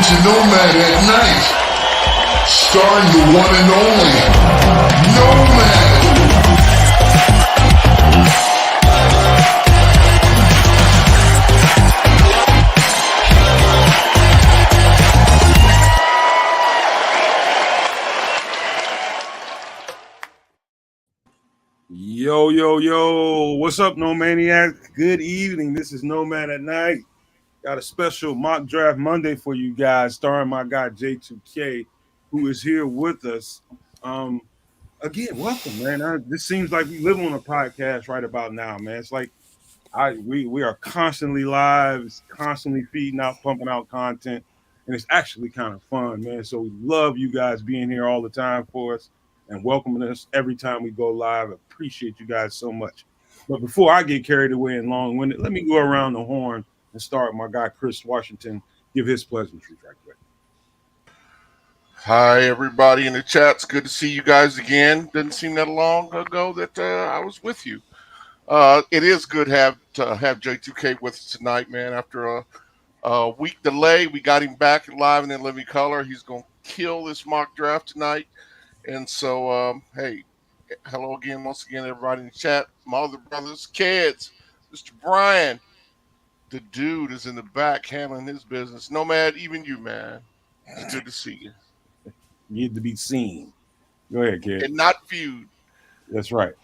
to Nomad at Night, starring the one and only Nomad. Yo, yo, yo. What's up, No Maniac? Good evening. This is Nomad at Night. Got a special mock draft Monday for you guys, starring my guy J2K, who is here with us. Again, welcome, man. This seems like we live on a podcast right about now, man. It's like we are constantly live, it's constantly feeding out, pumping out content, and it's actually kind of fun, man. So we love you guys being here all the time for us and welcoming us every time we go live. Appreciate you guys so much. But before I get carried away and long-winded, let me go around the horn and start with my guy Chris Washington. Give his pleasantries right quick. Hi, everybody in the chat. It's good to see you guys again. Didn't seem that long ago that I was with you. It is good to have J2K with us tonight, man. After a week delay, we got him back live and in living color. He's going to kill this mock draft tonight. And so, hey, hello again, once again, everybody in the chat. My other brothers, kids, Mr. Brian, the dude is in the back handling his business. Nomad, even you, man. It's good to see you. You need to be seen. Go ahead, kid. And not viewed. That's right.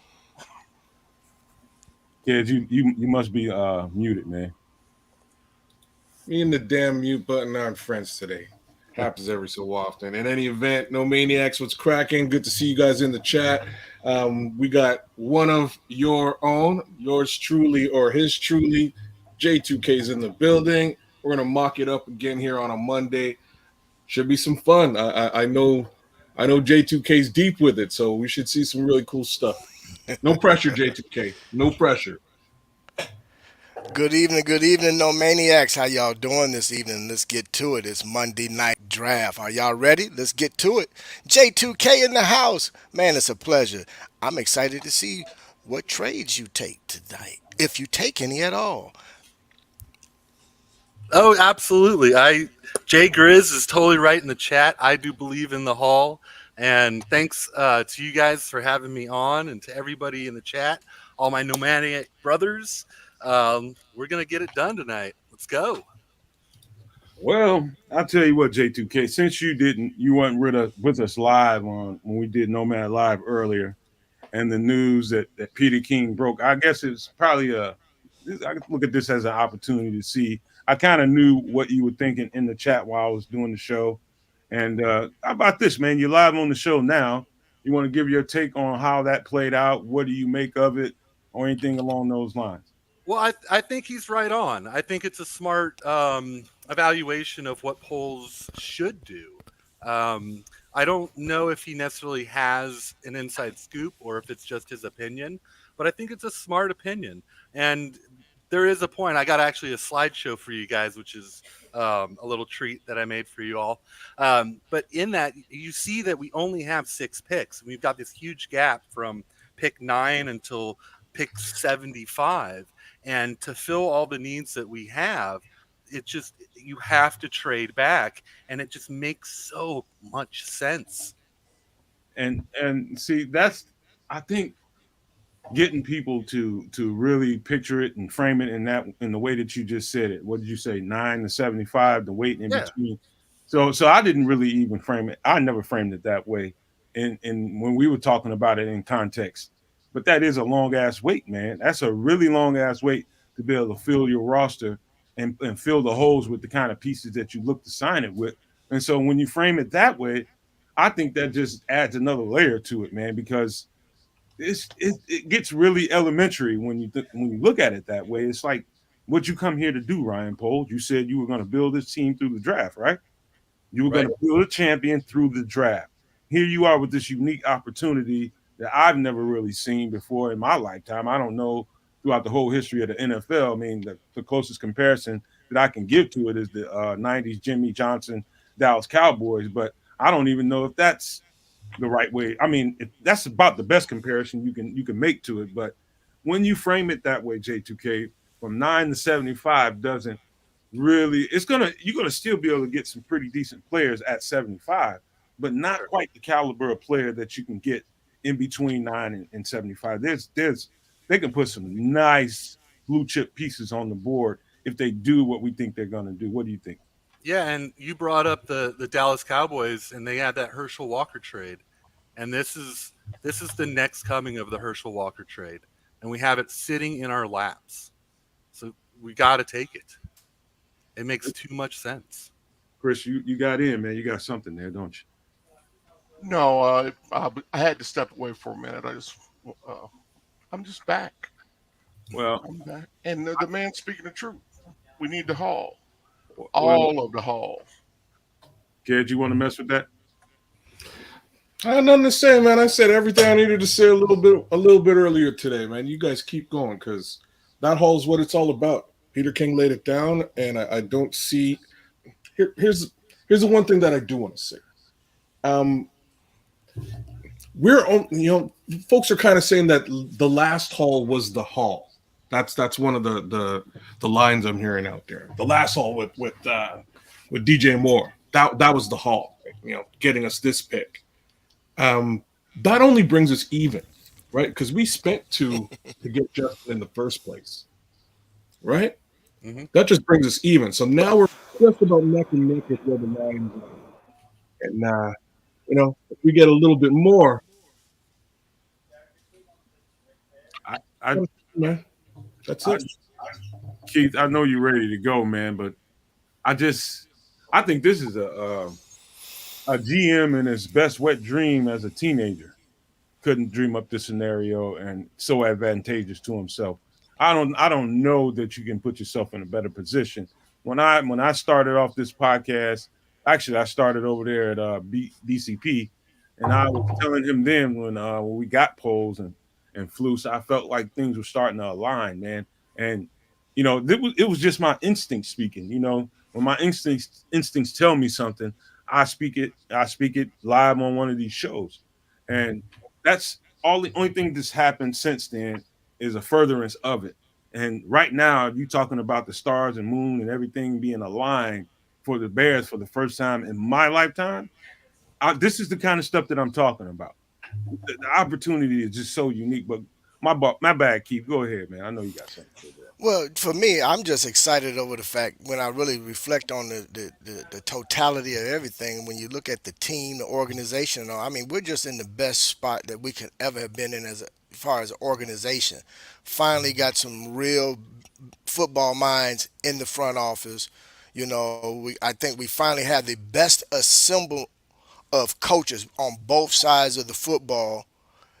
Kids, you must be muted, man. Me and the damn mute button aren't friends today. Happens every so often. In any event, No Maniacs, what's cracking? Good to see you guys in the chat. We got one of your own, yours truly or his truly. J2K's in the building. We're gonna mock it up again here on a Monday. Should be some fun. I know J2K's deep with it, so we should see some really cool stuff. No pressure, J2K. No pressure. Good evening, No Maniacs. How y'all doing this evening? Let's get to it. It's Monday night draft. Are y'all ready? Let's get to it. J2K in the house. Man, it's a pleasure. I'm excited to see what trades you take tonight, if you take any at all. Oh, absolutely. Jay Grizz is totally right in the chat. I do believe in the Hall. And thanks to you guys for having me on, and to everybody in the chat, all my nomadic brothers. We're going to get it done tonight. Let's go. Well, I'll tell you what, J2K, since you weren't with us live when we did Nomad Live earlier, and the news that Peter King broke, I guess it's probably I look at this as an opportunity to see. I kind of knew what you were thinking in the chat while I was doing the show. And how about this, man? You're live on the show now. You want to give your take on how that played out? What do you make of it, or anything along those lines? Well, I think he's right on. I think it's a smart evaluation of what polls should do. I don't know if he necessarily has an inside scoop or if it's just his opinion, but I think it's a smart opinion. And there is a point. I got actually a slideshow for you guys, which is a little treat that I made for you all. But in that, you see that we only have 6 picks. We've got this huge gap from pick 9 until pick 75. And to fill all the needs that we have, you have to trade back, and it just makes so much sense. And see, that's, I think, getting people to really picture it and frame it in the way that you just said it. What did you say? 9 to 75, the weight in between. So I didn't really even frame it. I never framed it that way. And when we were talking about it in context, but that is a long ass wait, man. That's a really long ass wait to be able to fill your roster and fill the holes with the kind of pieces that you look to sign it with. And so when you frame it that way, I think that just adds another layer to it, man, because it gets really elementary when you look at it that way. It's like, what you come here to do, Ryan Poles? You said you were going to build this team through the draft, right? You were going to build a champion through the draft. Here you are with this unique opportunity that I've never really seen before in my lifetime. I don't know throughout the whole history of the NFL. I mean, the closest comparison that I can give to it is the 90s Jimmy Johnson Dallas Cowboys, but I don't even know if that's the right way. I mean, that's about the best comparison you can make to it. But when you frame it that way, J2K, from 9 to 75 doesn't really, you're gonna still be able to get some pretty decent players at 75, but not quite the caliber of player that you can get in between 9 and 75. There's they can put some nice blue chip pieces on the board if they do what we think they're gonna do. What do you think? Yeah, and you brought up the Dallas Cowboys, and they had that Herschel Walker trade, and this is the next coming of the Herschel Walker trade, and we have it sitting in our laps. So we got to take it. It makes too much sense. Chris, you got in, man. You got something there, don't you? No, I had to step away for a minute. Uh, I'm just back. Well, I'm back, and the man speaking the truth. We need the haul, well, all of the haul. Kid, you want to mess with that? I had nothing to say, man. I said everything I needed to say a little bit earlier today, man. You guys keep going because that hall is what it's all about. Peter King laid it down, and I don't see. Here's the one thing that I do want to say. Um, folks are kind of saying that the last hall was the hall. That's one of the lines I'm hearing out there. The last hall with DJ Moore. That was the hall. Getting us this pick. That only brings us even, right? Because we spent to get Justin in the first place, right? Mm-hmm. That just brings us even. So now we're just about neck and neck with where the Lions are. And if we get a little bit more, I, man, that's I, it. Keith, I know you're ready to go, man, but I think this is a GM in his best wet dream as a teenager. Couldn't dream up this scenario and so advantageous to himself. I don't know that you can put yourself in a better position. When I started off this podcast, actually I started over there at DCP, and I was telling him then when we got polls and Flus, I felt like things were starting to align, man. And it was just my instinct speaking. When my instincts tell me something, I speak it. I speak it live on one of these shows, and that's all. The only thing that's happened since then is a furtherance of it. And right now, you talking about the stars and moon and everything being aligned for the Bears for the first time in my lifetime. This is the kind of stuff that I'm talking about. The opportunity is just so unique. But my bad, Keith. Go ahead, man. I know you got something to say there. Well, for me, I'm just excited over the fact when I really reflect on the totality of everything. When you look at the team, the organization, and all, I mean, we're just in the best spot that we could ever have been in as far as organization. Finally, got some real football minds in the front office. I think we finally have the best assemble of coaches on both sides of the football.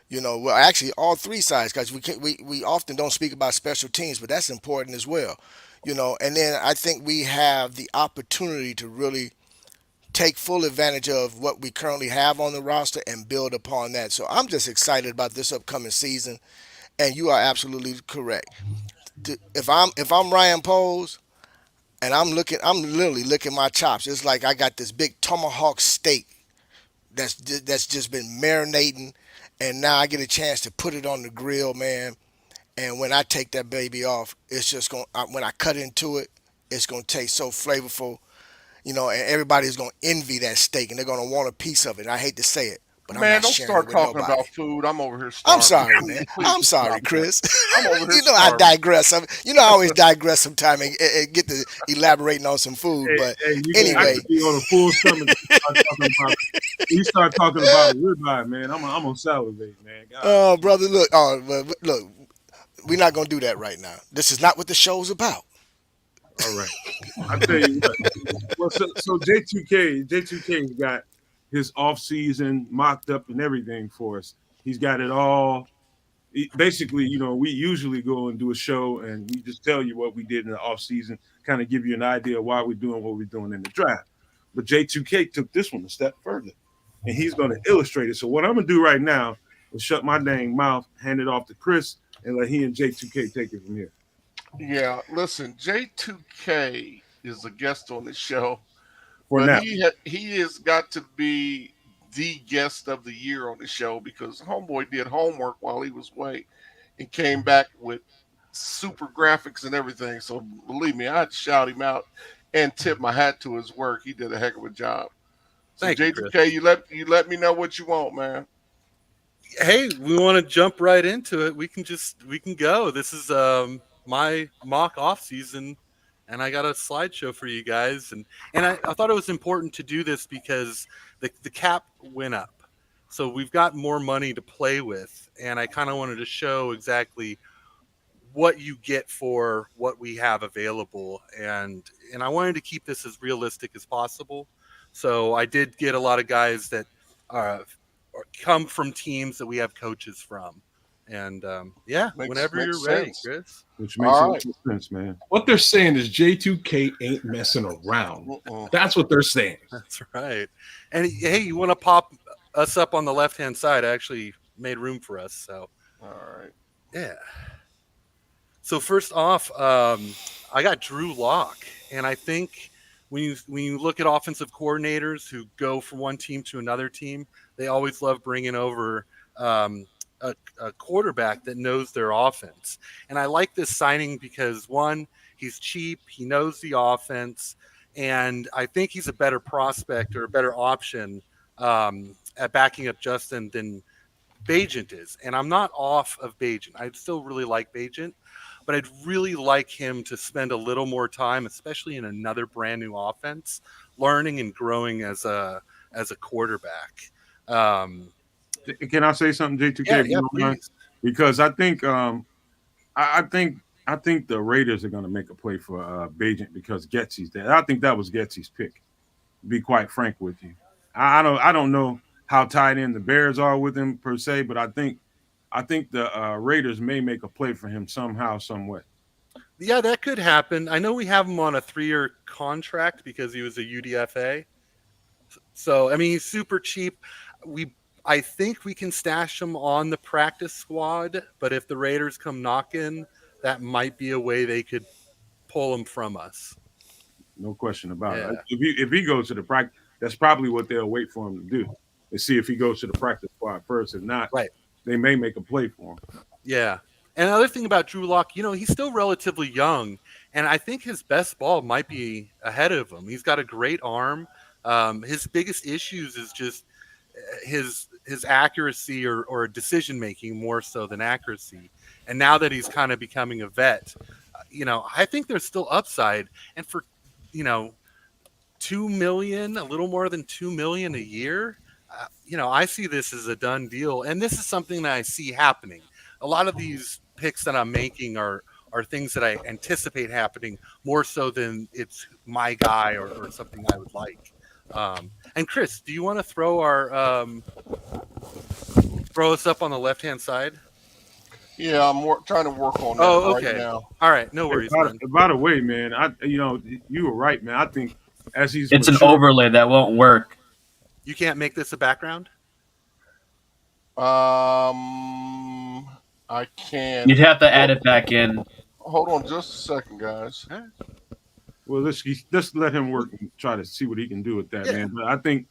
Well, actually, all three sides, because we often don't speak about special teams, but that's important as well. And then I think we have the opportunity to really take full advantage of what we currently have on the roster and build upon that. So I'm just excited about this upcoming season. And you are absolutely correct. If I'm Ryan Poles and I'm literally licking my chops. It's like I got this big tomahawk steak that's just been marinating, and now I get a chance to put it on the grill, man. And when I take that baby off, it's just going. When I cut into it, it's gonna taste so flavorful, and everybody's gonna envy that steak, and they're gonna want a piece of it. And I hate to say it, but I'm Man, not don't sharing it start with talking nobody. about food. I'm over here I'm starving. sorry, Please, man. please I'm just sorry, stop that. Chris. I'm over here I starving. digress. I always digress sometime and get to elaborating on some food. Hey, But hey, you gonna anyway, have to be on a full stomach. You start talking about a ribeye, man. I'm gonna salivate, man. God. oh, brother, look, look, we're not gonna do that right now. This is not what the show's about. All right. I tell you what. Well, so J2K's got his off season mocked up and everything for us. He's got it all. Basically, we usually go and do a show and we just tell you what we did in the off season, kind of give you an idea of why we're doing what we're doing in the draft. But J2K took this one a step further, and he's going to illustrate it. So what I'm gonna do right now is shut my dang mouth, hand it off to Chris, and let he and J2K take it from here. Yeah, listen, J2K is a guest on the show, For but now, he has got to be the guest of the year on the show because Homeboy did homework while he was away and came back with super graphics and everything. So believe me, I'd shout him out and tip my hat to his work. He did a heck of a job. So Thank you, Chris. J2K, you let me know what you want, man. Hey, we want to jump right into it. We can go. This is my mock off season, and I got a slideshow for you guys. And I thought it was important to do this because the cap went up, so we've got more money to play with, and I kind of wanted to show exactly what you get for what we have available, and I wanted to keep this as realistic as possible. So I did get a lot of guys that uh, come from teams that we have coaches from, and yeah, whenever you're Makes ready, sense. Chris. Which makes All a lot right. of sense, man. What they're saying is J2K ain't messing around. That's what they're saying. That's right. And hey, you want to pop us up on the left hand side? I actually made room for us, so All right. yeah. So first off, I got Drew Lock, and I think when you look at offensive coordinators who go from one team to another team, they always love bringing over a quarterback that knows their offense. And I like this signing because one, he's cheap, he knows the offense, and I think he's a better prospect or a better option at backing up Justin than Bajent is. And I'm not off of Bajent. I still really like Bajent, but I'd really like him to spend a little more time, especially in another brand new offense, learning and growing as a quarterback. Can I say something, J2K? Yeah, if you yeah, don't mind? please. Because I think the Raiders are going to make a play for Bajent because Getsy's there. I think that was Getsy's pick. To be quite frank with you, I don't know how tied in the Bears are with him per se, but I think the Raiders may make a play for him somehow, some way. Yeah, that could happen. I know we have him on a 3-year contract because he was a UDFA. So I mean, he's super cheap. I think we can stash him on the practice squad, but if the Raiders come knocking, that might be a way they could pull him from us. No question about Yeah. it. If he goes to the practice, that's probably what they'll wait for him to do. And see if he goes to the practice squad first. If not, Right. they may make a play for him. Yeah. And another thing about Drew Lock, he's still relatively young, and I think his best ball might be ahead of him. He's got a great arm. His biggest issues is just his accuracy or decision making more so than accuracy. And now that he's kind of becoming a vet, I think there's still upside. And for 2 million, a little more than 2 million a year, I see this as a done deal. And this is something that I see happening. A lot of these picks that I'm making are things that I anticipate happening more so than it's my guy or something I would like. And Chris, do you want to throw us up on the left hand side? Yeah, I'm trying to work on that okay. right now. All right, no worries. By the way, man, you were right, man. I think as he's It's an overlay that won't work. You can't make this a background? I can. You'd have to add it back in. Hold on just a second, guys. All right. Well, let's let him work and try to see what he can do with that, Yeah. man. But I think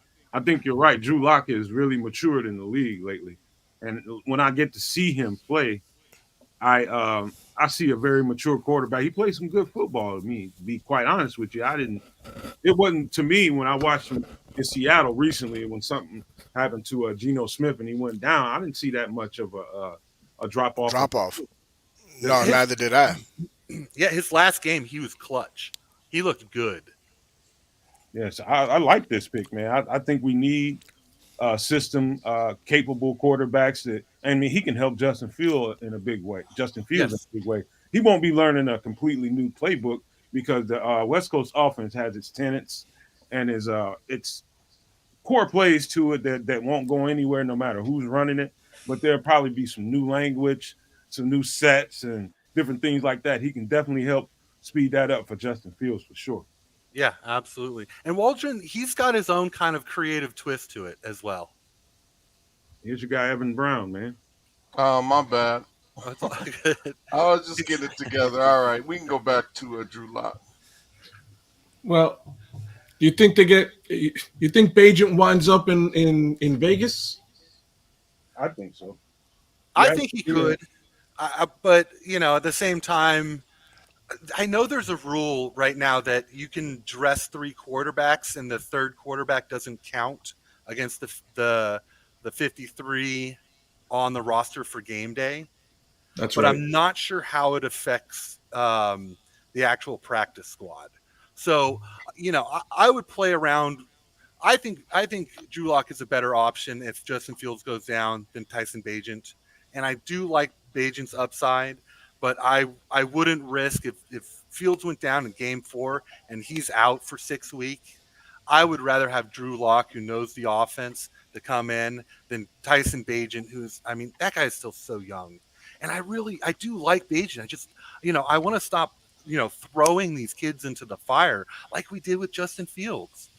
you're right. Drew Lock has really matured in the league lately, and when I get to see him play, I see a very mature quarterback. He plays some good football. To me, to be quite honest with you, it wasn't to me when I watched him in Seattle recently when something happened to Geno Smith and he went down. I didn't see that much of a drop off. No, neither did I. Yeah, his last game he was clutch. He looked good. Yes, I like this pick, man. I think we need system capable quarterbacks he can help Justin Fields in a big way. In a big way. He won't be learning a completely new playbook because the West Coast offense has its tenets and its core plays to it that won't go anywhere no matter who's running it. But there'll probably be some new language, some new sets, and different things like that. He can definitely help speed that up for Justin Fields for sure. Yeah, absolutely. And Waldron, he's got his own kind of creative twist to it as well. Here's your guy, Evan Brown, man. Oh, my bad. That's all good. I was just getting it together. All right, we can go back to Drew Lock. Well, you think you think Bajent winds up in Vegas? I think so. I think he could. But at the same time, I know there's a rule right now that you can dress three quarterbacks, and the third quarterback doesn't count against the 53 on the roster for game day. That's But right. I'm not sure how it affects the actual practice squad. So, I would play around. I think Drew Lock is a better option if Justin Fields goes down than Tyson Bagent, and I do like Bagent's upside, but I wouldn't risk if Fields went down in Game 4 and he's out for 6 weeks. I would rather have Drew Lock, who knows the offense, to come in than Tyson Bagent, who's that guy is still so young, and I do like Bagent. I just I want to stop throwing these kids into the fire like we did with Justin Fields.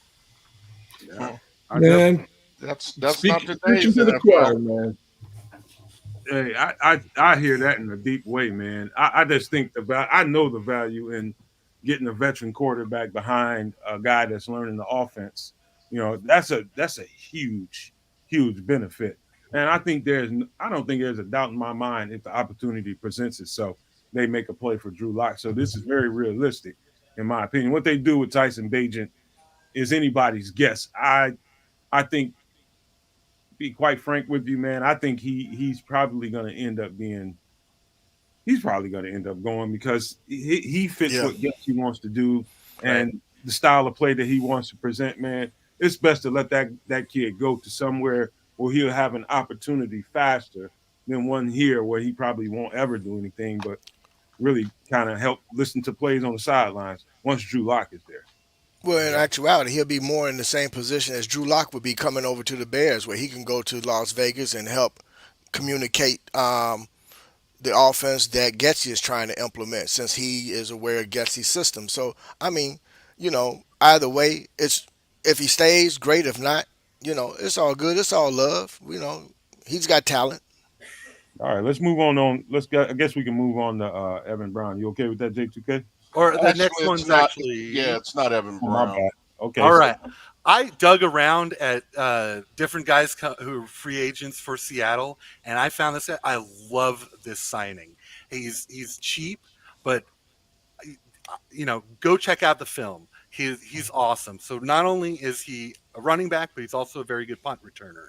Yeah, Hmm. I definitely. Man, That's not preaching today's to the NFL. choir, man. Hey, I hear that in a deep way, man. I just think I know the value in getting a veteran quarterback behind a guy that's learning the offense. That's a huge benefit. And I don't think there's a doubt in my mind if the opportunity presents itself, they make a play for Drew Lock. So this is very realistic, in my opinion. What they do with Tyson Bagent is anybody's guess. I think, be quite frank with you, man, I think he's probably going to end up going because he fits Yeah. what Getsy wants to do Right. and the style of play that he wants to present, man. It's best to let that kid go to somewhere where he'll have an opportunity faster than one here where he probably won't ever do anything but really kind of help listen to plays on the sidelines once Drew Lock is there. Well, in Yeah. actuality, he'll be more in the same position as Drew Lock would be coming over to the Bears, where he can go to Las Vegas and help communicate the offense that Getsy is trying to implement, since he is aware of Getsy's system. So, I mean, either way, it's if he stays, great. If not, it's all good. It's all love. He's got talent. All right, let's move on. I guess we can move on to Evan Brown. You okay with that, J2K? Or the next Actually, it's one's not. Yeah, actually it's not Evan Oh, my Brown. bad. Okay, all so right. I dug around at different guys who are free agents for Seattle, and I found this. I love this signing. He's cheap, but go check out the film. He's awesome. So not only is he a running back, but he's also a very good punt returner.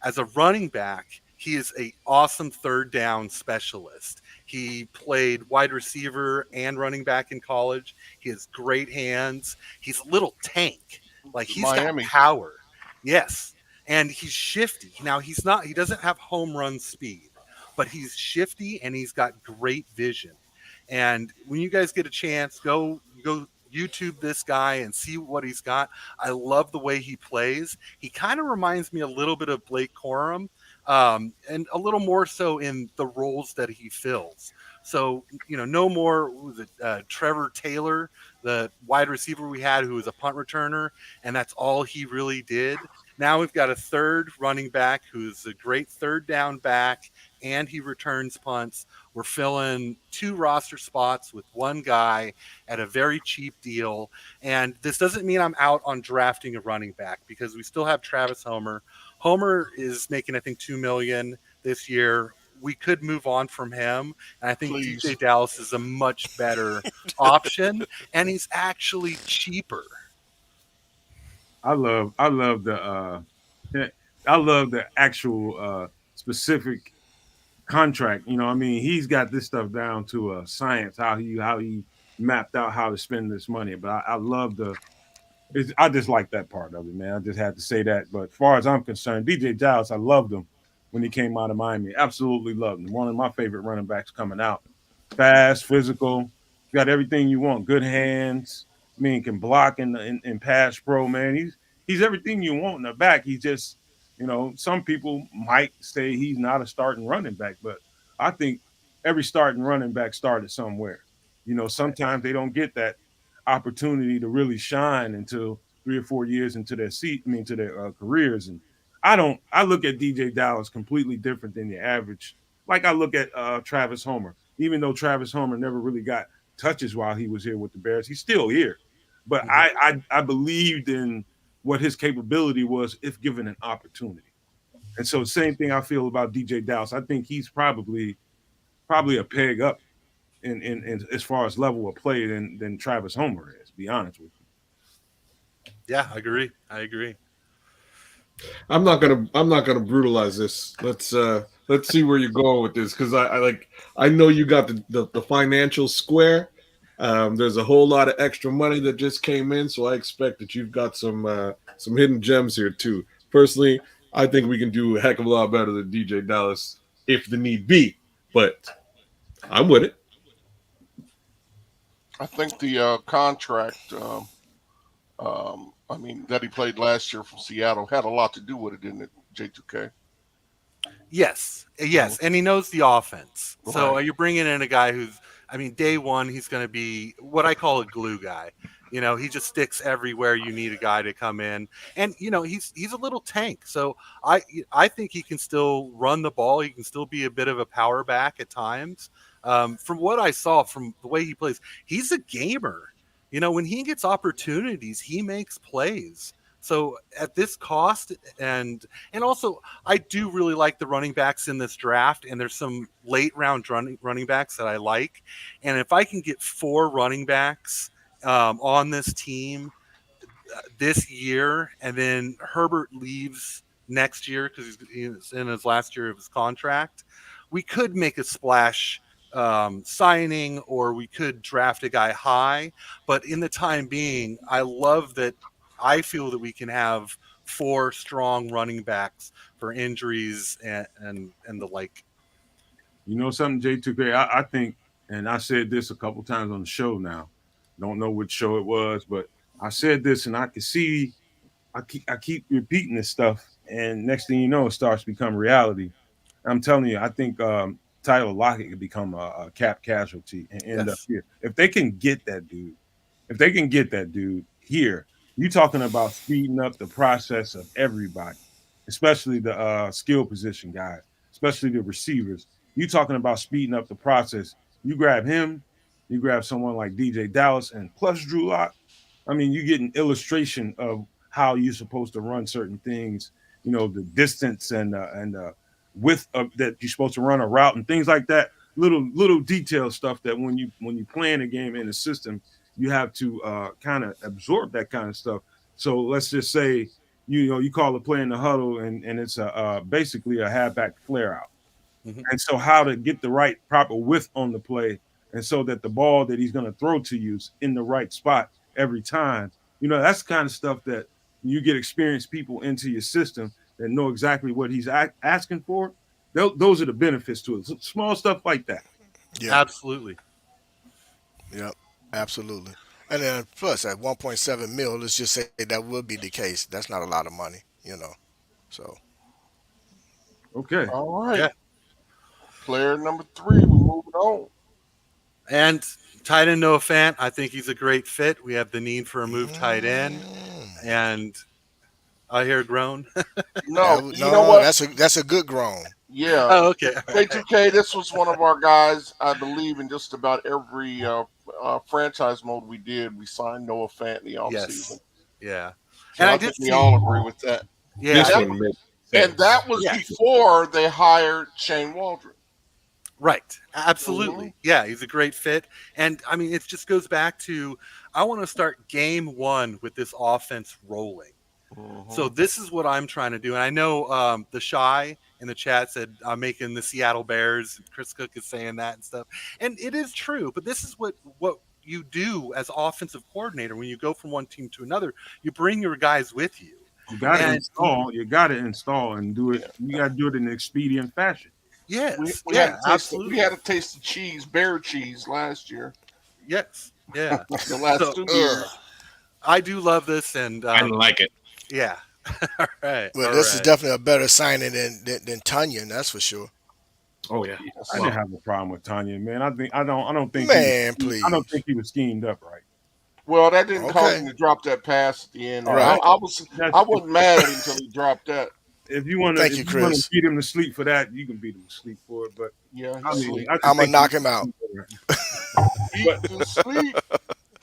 As a running back, he is a awesome third down specialist. He played wide receiver and running back in college. He has great hands. He's a little tank. Like he's got Miami. power. Yes. And he's shifty. Now he doesn't have home run speed, but he's shifty and he's got great vision. And when you guys get a chance, go YouTube this guy and see what he's got. I love the way he plays. He kind of reminds me a little bit of Blake Corum, and a little more so in the roles that he fills. So, no more what was it, Trevor Taylor, the wide receiver we had who was a punt returner, and that's all he really did. Now we've got a third running back who's a great third down back, and he returns punts. We're filling two roster spots with one guy at a very cheap deal. And this doesn't mean I'm out on drafting a running back because we still have Travis Homer. Homer is making, I think, $2 million this year. We could move on from him. And I think DJ Please. Dallas is a much better option. And he's actually cheaper. I love yeah, I love the actual specific contract. I mean, he's got this stuff down to a science how he mapped out how to spend this money. But I love I just like that part of it, man. I just had to say that. But as far as I'm concerned, DJ Dallas, I loved him when he came out of Miami. Absolutely loved him. One of my favorite running backs coming out. Fast, physical, got everything you want. Good hands. I mean, can block in pass pro, man. He's everything you want in the back. He's just, some people might say he's not a starting running back, but I think every starting running back started somewhere. Sometimes they don't get that opportunity to really shine until 3 or 4 years into their to their careers. And I look at DJ Dallas completely different than the average. Like I look at Travis Homer, even though Travis Homer never really got touches while he was here with the Bears, he's still here. But Mhm. I believed in what his capability was if given an opportunity. And so same thing I feel about DJ Dallas. I think he's probably a peg up in as far as level of play than Travis Homer is. Be honest with you. Yeah, I agree. I agree. I'm not gonna brutalize this. Let's see where you're going with this because I know you got the financial square. There's a whole lot of extra money that just came in, so I expect that you've got some hidden gems here too. Personally, I think we can do a heck of a lot better than DJ Dallas if the need be, but I'm with it. I think the contract, I mean, that he played last year from Seattle had a lot to do with it, didn't it, J2K? Yes, yes, and he knows the offense. So Right. you're bringing in a guy who's, I mean, day one he's going to be what I call a glue guy. He just sticks everywhere you need a guy to come in, and he's a little tank. So I think he can still run the ball. He can still be a bit of a power back at times. From what I saw, from the way he plays, he's a gamer. When he gets opportunities, he makes plays. So at this cost, and also I do really like the running backs in this draft, and there's some late round running backs that I like. And if I can get 4 running backs on this team this year, and then Herbert leaves next year because he's in his last year of his contract, we could make a splash signing, or we could draft a guy high. But in the time being, I love that. I feel that we can have 4 strong running backs for injuries and the like. You know something, J2K? I think, and I said this a couple times on the show now. Don't know which show it was, but I said this, and I can see I keep repeating this stuff, and next thing you know, it starts to become reality. I'm telling you, I think Tyler Lockett could become a cap casualty and end up Yes. here if they can get that dude. If they can get that dude here, you talking about speeding up the process of everybody, especially the skill position guys, especially the receivers. You talking about speeding up the process. You grab him, you grab someone like DJ Dallas, and plus Drew Lock. I mean, you get an illustration of how you're supposed to run certain things. The distance and width that you're supposed to run a route and things like that. Little detail stuff that when you plan a game in the system, you have to kind of absorb that kind of stuff. So let's just say you call a play in the huddle and it's basically a halfback flare out, Mhm. and so how to get the right proper width on the play, and so that the ball that he's going to throw to you is in the right spot every time. That's the kind of stuff that you get experienced people into your system that know exactly what he's asking for. Those are the benefits to it. Small stuff like that. Yeah, Absolutely. yeah, absolutely. And then plus at 1.7 mil, let's just say that would be the case. That's not a lot of money. So Okay. All right. Yeah. Player number 3, we're moving on. And tight end Noah Fant, I think he's a great fit. We have the need for a move tight end, and I hear a groan. No, you know no, what? that's a good groan. Yeah, Oh, okay. J2K, this was one of our guys, I believe, in just about every franchise mode we did. We signed Noah Fant in the offseason. Yes. Yeah. So And I I did think we see. all agree with that. Yeah. This one makes And sense. that was Yeah. before they hired Shane Waldron. Right. Absolutely. Yeah, he's a great fit. And I mean, it just goes back to I want to start game 1 with this offense rolling. So this is what I'm trying to do. And I know the Shy in the chat said I'm making the Seattle Bears. Chris Cook is saying that and stuff. And it is true, but this is what you do as offensive coordinator when you go from one team to another. You bring your guys with you. You got to And install. You got to install and do it. You got to do it in an expedient fashion. yes, We yeah, had absolutely. we had a taste of cheese, bear cheese last year. Yes, yeah. The last So, 2 years. I do love this, and I like it. yeah. All right. Well, all this is right. definitely a better signing than Tunyon, that's for sure. Oh yeah. I didn't have a problem with Tanya, man. I don't think Man, I don't please. think he was schemed up right. Well, that didn't cause Okay. him to drop that pass at the end. Right. I That's, wasn't mad at him until he dropped that. if you want to Thank you, Chris. beat him to sleep for that, you can beat him to sleep for it. But Yeah, I he's mean, sleep. I just I'm gonna think knock him out. Eat to sleep.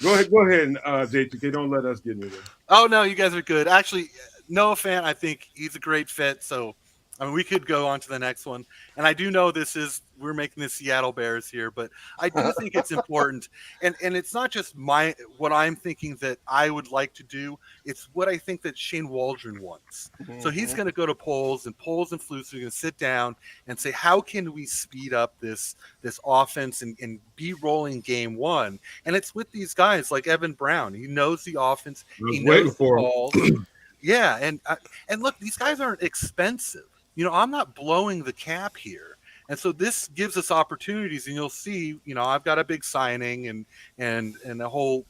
Go ahead, J2K. Don't let us get into this. Oh no, you guys are good. Actually, Noah Fant, I think he's a great fit. So I mean, we could go on to the next one. And I do know we're making the Seattle Bears here, but I do think it's important. And it's not just what I'm thinking that I would like to do. It's what I think that Shane Waldron wants. So he's Mhm. going to go to polls and Flus are going to sit down and say, how can we speed up this offense and be rolling game one? And it's with these guys like Evan Brown. He knows the offense. I He was waiting knows the for him. calls. Yeah, and look, these guys aren't expensive. I'm not blowing the cap here. And so this gives us opportunities, and you'll see. I've got a big signing and a whole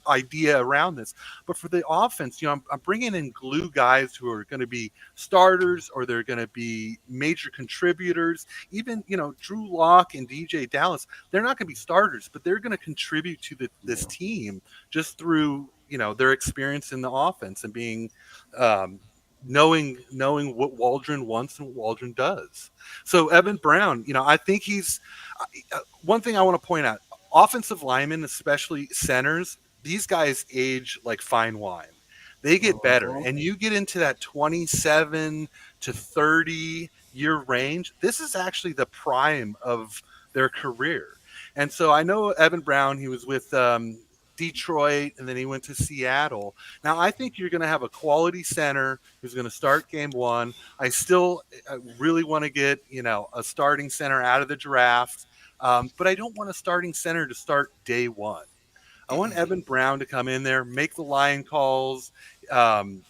idea around this. But for the offense, I'm bringing in glue guys who are going to be starters or they're going to be major contributors. Even Drew Lock and DJ Dallas, they're not going to be starters, but they're going to contribute to this team just through their experience in the offense and being um, knowing what Waldron wants and what Waldron does. So Evan Brown, I think he's one thing I want to point out: offensive linemen, especially centers, these guys age like fine wine. They get better, and you get into that 27 to 30-year range. This is actually the prime of their career. And so I know Evan Brown. He was with Detroit, and then he went to Seattle. Now I think you're going to have a quality center who's going to start game one. I really want to get a starting center out of the draft, but I don't want a starting center to start day one. I want Evan Brown to come in there, make the line calls, um,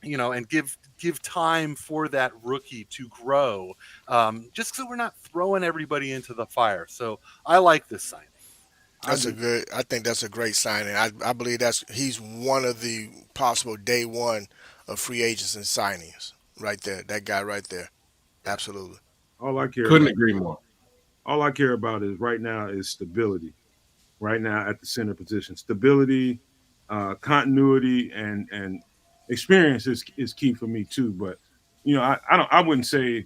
and give time for that rookie to grow, just so we're not throwing everybody into the fire. So I like this signing. I do. I think that's a great signing. I believe he's one of the possible day one of free agents and signings right there. That guy right there. Absolutely. All I care Couldn't about, agree more. all I care about is right now is stability. Right now at the center position, stability, continuity, and experience is key for me too. But I wouldn't say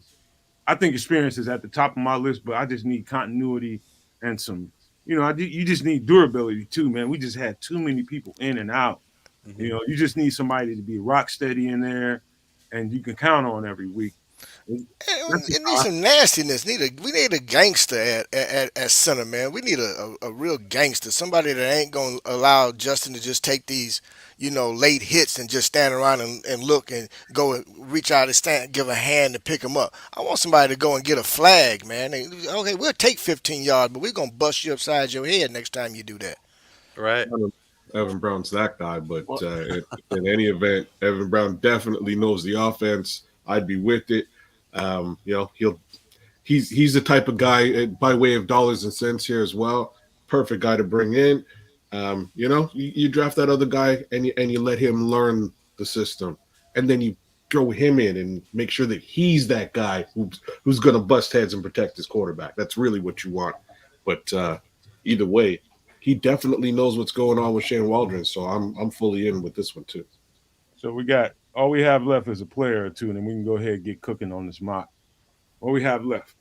I think experience is at the top of my list, but I just need continuity and some. You just need durability too, man. We just had too many people in and out. Mhm. You just need somebody to be rock steady in there, and you can count on every week. That's just It how needs some nastiness. We need a gangster at center, man. We need a real gangster, somebody that ain't gonna allow Justin to just take these, late hits and just stand around and look and go and reach out and stand, give a hand to pick him up. I want somebody to go and get a flag, man. Okay, we'll take 15 yards, but we're gonna bust you upside your head next time you do that. Right. Evan Brown's that guy, but Well, in any event, Evan Brown definitely knows the offense. I'd be with it. He's the type of guy by way of dollars and cents here as well. Perfect guy to bring in. You draft that other guy and you let him learn the system, and then you throw him in and make sure that he's that guy who's going to bust heads and protect his quarterback. That's really what you want. But either way, he definitely knows what's going on with Shane Waldron. So I'm fully in with this one too. so we got all we have left is a player or two, and then we can go ahead and get cooking on this mock. What we have left.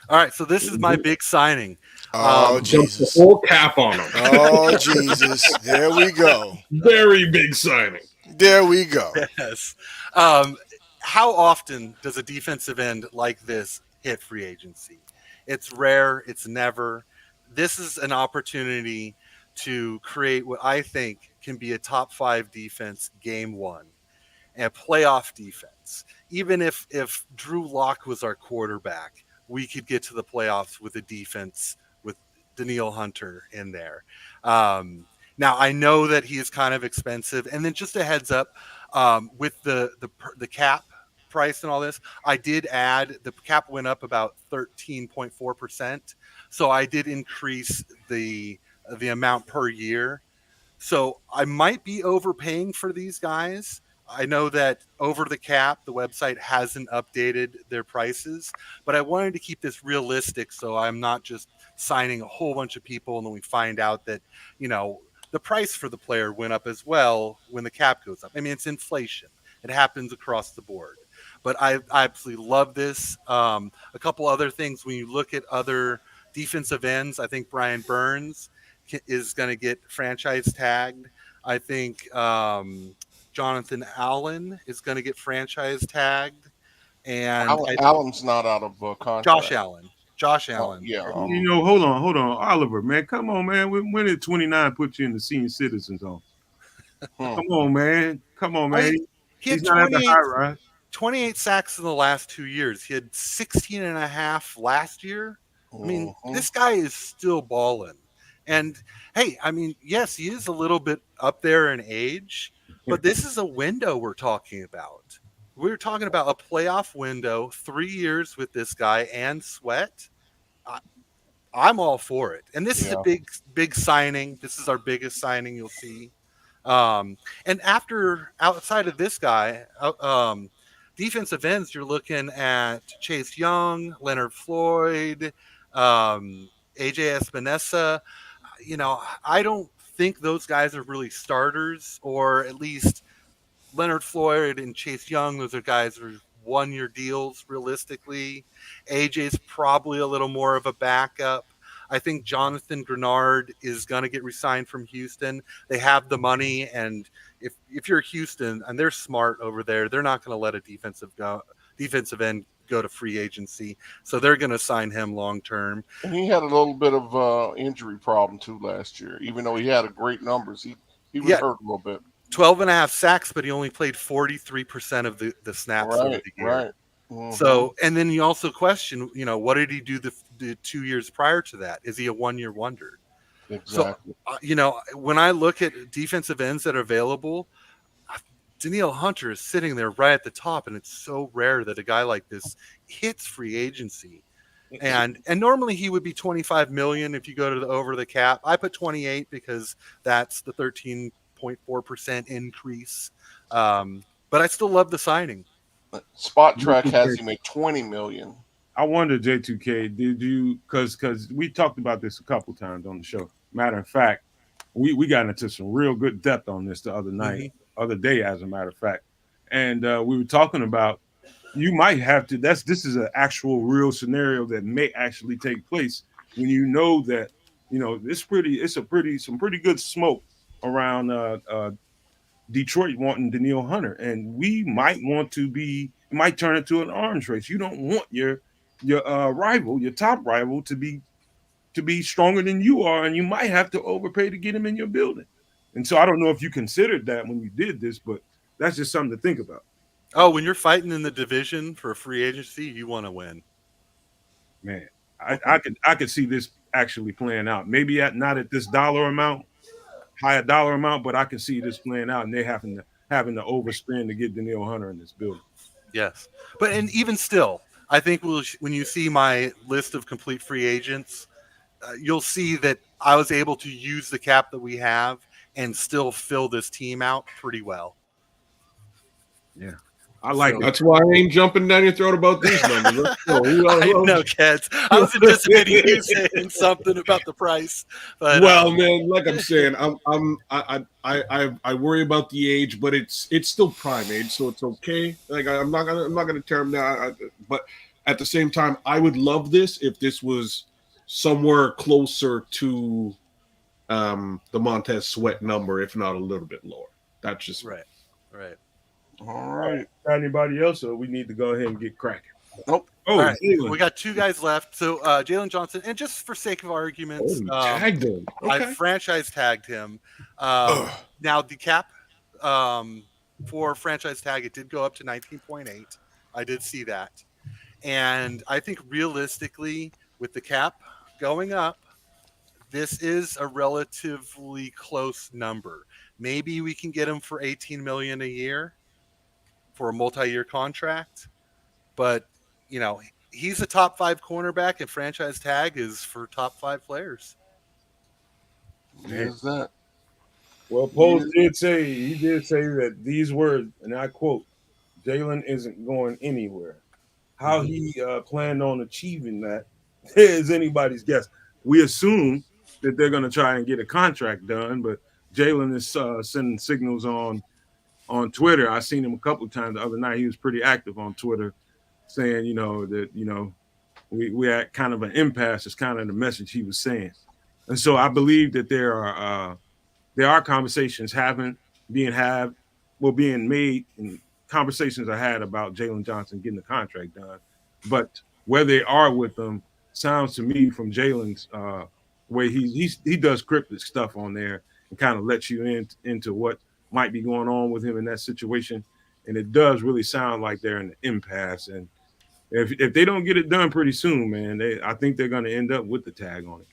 All right. So this is my big signing. Oh Jump the Jesus. whole cap on him. Oh Jesus. There we go. Very big signing. There we go. Yes. Um, how often does a defensive end like this hit free agency? It's rare. It's never. This is an opportunity to create what I think can be a top five defense game one and a playoff defense. Even if Drew Lock was our quarterback, we could get to the playoffs with a defense with Daniil Hunter in there. Now I know that he is kind of expensive, and then just a heads up, with the cap price and all this, I did add the cap went up about 13.4%, so I did increase the amount per year, so I might be overpaying for these guys. I know that Over the Cap, the website, hasn't updated their prices, but I wanted to keep this realistic so I'm not just signing a whole bunch of people and then we find out that, you know, the price for the player went up as well when the cap goes up. I mean, it's inflation. It happens across the board. But I absolutely love this. A couple other things when you look at other defensive ends, I think Brian Burns is going to get franchise tagged. I think Jonathan Allen is going to get franchise tagged. And Allen's not out of Josh contract. Allen. Josh Oh, Allen. yeah. You know, hold on, Oliver, man, come on, man. When did 29 put you in the senior citizens home? Hmm. Come on, man. I, he He's had not at the 28, high rise. 28 sacks in the last 2 years. He had 16 and a half last year. I mean, Mhm. this guy is still balling. And hey, I mean, yes, he is a little bit up there in age, but this is a window we're talking about. We're talking about a playoff window, 3 years with this guy and Sweat. I, I'm all for it. And this is a Yeah. big signing. This is our biggest signing you'll see. And after outside of this guy, defensive ends, you're looking at Chase Young, Leonard Floyd, AJ Espinosa. You know, I don't think those guys are really starters, or at least Leonard Floyd and Chase Young, those are guys who are 1 year deals realistically. AJ's probably a little more of a backup. I think Jonathan Grenard is going to get resigned from Houston. They have the money, and if you're Houston and they're smart over there, they're not going to let a defensive end go to free agency. So they're going to sign him long term. And he had a little bit of injury problem too last year. Even though he had a great numbers, he was Yeah, hurt a little bit. 12 and a half sacks, but he only played 43% of the snaps over Right, the year. right. Mhm. So, and then you also question, you know, what did he do the 2 years prior to that? Is he a 1 year wonder? So, Exactly. you know, when I look at defensive ends that are available, Danielle Hunter is sitting there right at the top, and it's so rare that a guy like this hits free agency. And normally he would be 25 million if you go to the over the cap. I put 28 because that's the 13.4% increase. But I still love the signing. Spot Track has him at 20 million. I wonder, J2K, did you because we talked about this a couple times on the show. Matter of fact, we got into some real good depth on this the other night, other day, as a matter of fact. And we were talking about you might have to this is an actual real scenario that may actually take place when you know that some pretty good smoke around Detroit wanting Daniil Hunter, and we might want to might turn it to an arms race. You don't want your rival, your top rival, to be stronger than you are, and you might have to overpay to get him in your building. And so I don't know if you considered that when you did this, but that's just something to think about. Oh, when you're fighting in the division for a free agency, you want to win. Man, I could see this actually playing out. Maybe not at this dollar amount, higher dollar amount, but I can see this playing out, and they having to overspend to get Daniil Hunter in this building. Yes, but and even still, I think when you see my list of complete free agents, you'll see that I was able to use the cap that we have and still fill this team out pretty well. Yeah, I like That's why I ain't jumping down your throat about these numbers. Let's go. I know, kids. I was anticipating you saying something about the price, but well, man, like I'm saying, I worry about the age, but it's still prime age, so it's okay. Like I'm not gonna tear him down, but at the same time, I would love this if this was somewhere closer to the Montez Sweat number, if not a little bit lower. That's just right. All right. Anybody else, or we need to go ahead and get cracking? Nope. Oh, all right. Jalen. We got two guys left. So Jalen Johnson, and just for sake of arguments, tagged him. Okay. I franchise tagged him. Now the cap for franchise tag, it did go up to 19.8. I did see that. And I think realistically, with the cap going up, this is a relatively close number. Maybe we can get him for 18 million a year for a multi-year contract, but you know, he's a top 5 cornerback, and franchise tag is for top 5 players. Is that? Well, Post did say that these words, and I quote, "Jalen isn't going anywhere." How he planned on achieving that is anybody's guess. We assume that they're going to try and get a contract done, but Jalen is sending signals on Twitter. I seen him a couple of times the other night. He was pretty active on Twitter, saying, that we at kind of an impasse. Is kind of the message he was saying, and so I believe that there are conversations being made and conversations are had about Jalen Johnson getting the contract done, but where they are with them sounds to me from Jalen's way he does cryptic stuff on there and kind of lets you into what might be going on with him in that situation, and it does really sound like they're in an impasse. And if they don't get it done pretty soon, man, I think they're going to end up with the tag on it.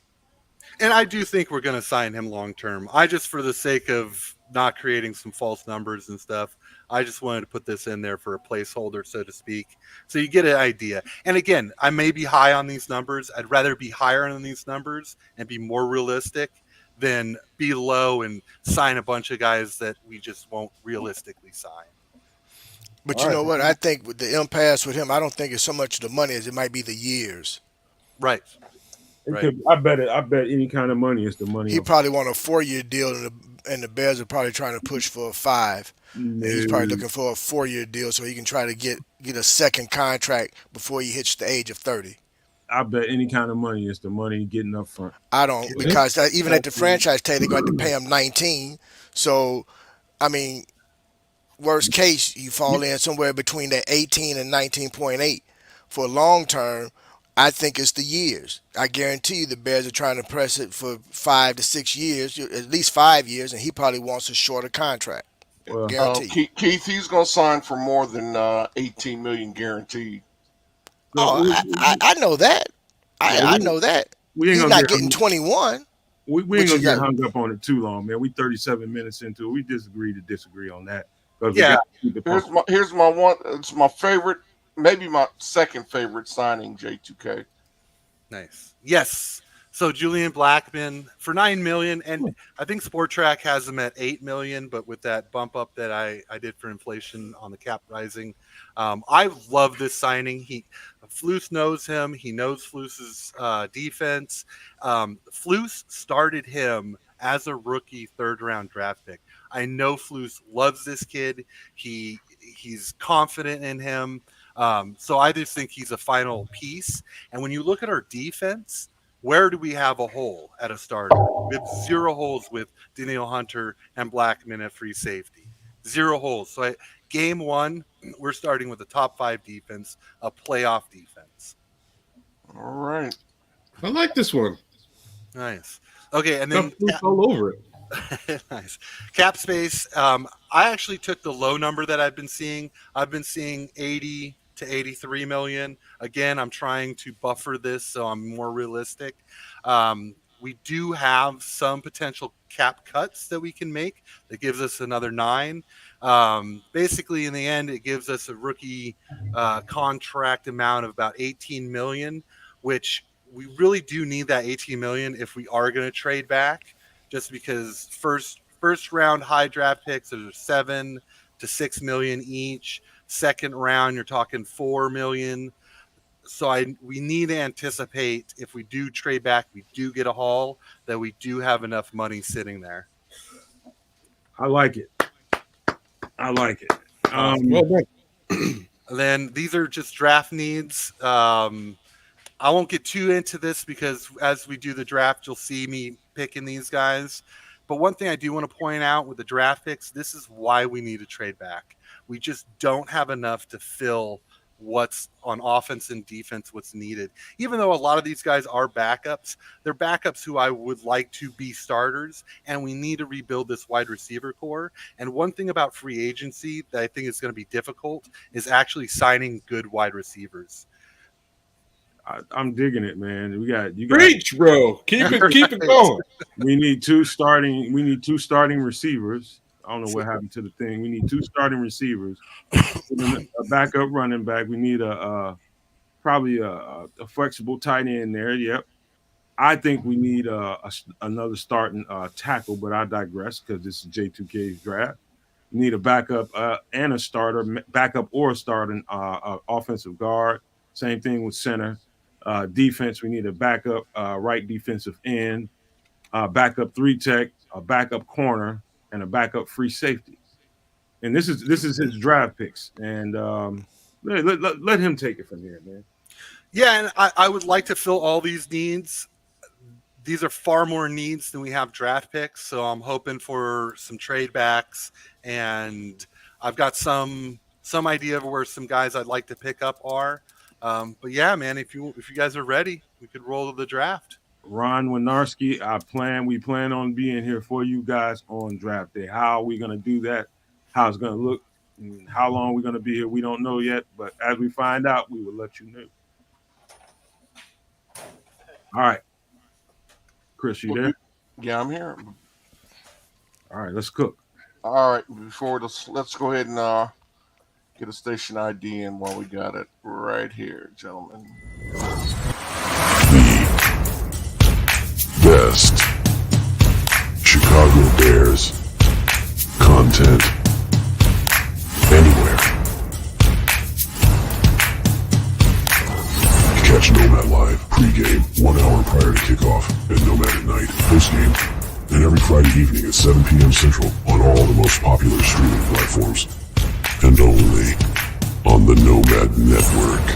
And I do think we're going to sign him long term. I just, for the sake of not creating some false numbers and stuff, I just wanted to put this in there for a placeholder, so to speak, so you get an idea. And again, I may be high on these numbers. I'd rather be higher on these numbers and be more realistic than be low and sign a bunch of guys that we just won't realistically sign. But All you right. know what? I think with the impasse with him, I don't think it's so much the money as it might be the years. Right. Right. I bet it. I bet any kind of money is the money. He probably want a 4-year deal, and the Bears are probably trying to push for a 5. And he's probably No, looking for a 4-year deal so he can try to get a second contract before he hits the age of 30. I bet any kind of money is the money getting up front. I don't, because even at the franchise tag, they're going to pay him 19. So, I mean, worst case, you fall in somewhere between that 18 and 19.8. For long term, I think it's the years. I guarantee you the Bears are trying to press it for 5 to 6 years, at least 5 years, and he probably wants a shorter contract. Well, Guarantee. Keith, he's going to sign for more than 18 million guaranteed. no, I know that. I know that. we ain't He's gonna not get getting 21. we ain't which gonna is get that- hung up on it too long, man. We 37 minutes into it. We disagree to disagree on that because Yeah. we got to keep it Here's my one. It's my favorite, maybe my second favorite signing. J2K. Nice. Yes. So Julian Blackmon for $9 million, and I think Sport Track has him at $8 million, but with that bump up that I did for inflation on the cap rising, I love this signing. Flus knows him. He knows Flus's defense. Flus started him as a rookie 3rd-round draft pick. I know Flus loves this kid. He's confident in him. So I just think he's a final piece. And when you look at our defense, where do we have a hole at a starter? We have 0 holes with Daniil Hunter and Blackmon at free safety. 0 holes. So game 1, we're starting with a top 5 defense, a playoff defense. All right. I like this one. Nice. Okay, and then Got all over it. nice. Cap space. I actually took the low number that I've been seeing. I've been seeing 80 to 83 million. Again, I'm trying to buffer this so I'm more realistic. We do have some potential cap cuts that we can make that gives us another 9. Basically, in the end, it gives us a rookie contract amount of about 18 million, which we really do need that 18 million if we are going to trade back, just because first round high draft picks are 7 to 6 million each. Second round, you're talking 4 million. So we need to anticipate if we do trade back, we do get a haul, that we do have enough money sitting there. I like it. Well done. Then these are just draft needs. I won't get too into this because as we do the draft, you'll see me picking these guys. But one thing I do want to point out with the draft picks, this is why we need to trade back. We just don't have enough to fill what's on offense and defense, what's needed. Even though a lot of these guys are backups, they're backups who I would like to be starters, and we need to rebuild this wide receiver core. And one thing about free agency that I think is going to be difficult is actually signing good wide receivers. I'm digging it, man. You got Preach, bro. Keep it going. we need 2 starting receivers. I don't know what happened to the thing. We need 2 starting receivers, a backup running back. We need probably a flexible tight end there. Yep. I think we need another starting tackle, but I digress because this is J2K's draft. We need a backup and a starter, backup or a starting offensive guard. Same thing with center. Defense, we need a backup right defensive end, backup 3 tech, a backup corner, and a backup free safety. And this is his draft picks. And let him take it from here, man. Yeah, and I would like to fill all these needs. These are far more needs than we have draft picks, so I'm hoping for some trade backs, and I've got some some idea of where some guys I'd like to pick up are. But yeah, man, if you guys are ready, we could roll to the draft. Ron Winarski, we plan on being here for you guys on draft day. How are we gonna do that? How it's gonna look? And how long we're gonna be here? We don't know yet, but as we find out, we will let you know. All right, Chris, you there? Yeah, I'm here. All right, let's cook. All right, before this, let's go ahead and get a station ID in while we got it right here, gentlemen. Best Chicago Bears content anywhere. Catch Nomad live pregame 1 hour prior to kickoff and Nomad at night postgame, and every Friday evening at 7 p.m. Central on all the most popular streaming platforms, and only on the Nomad Network.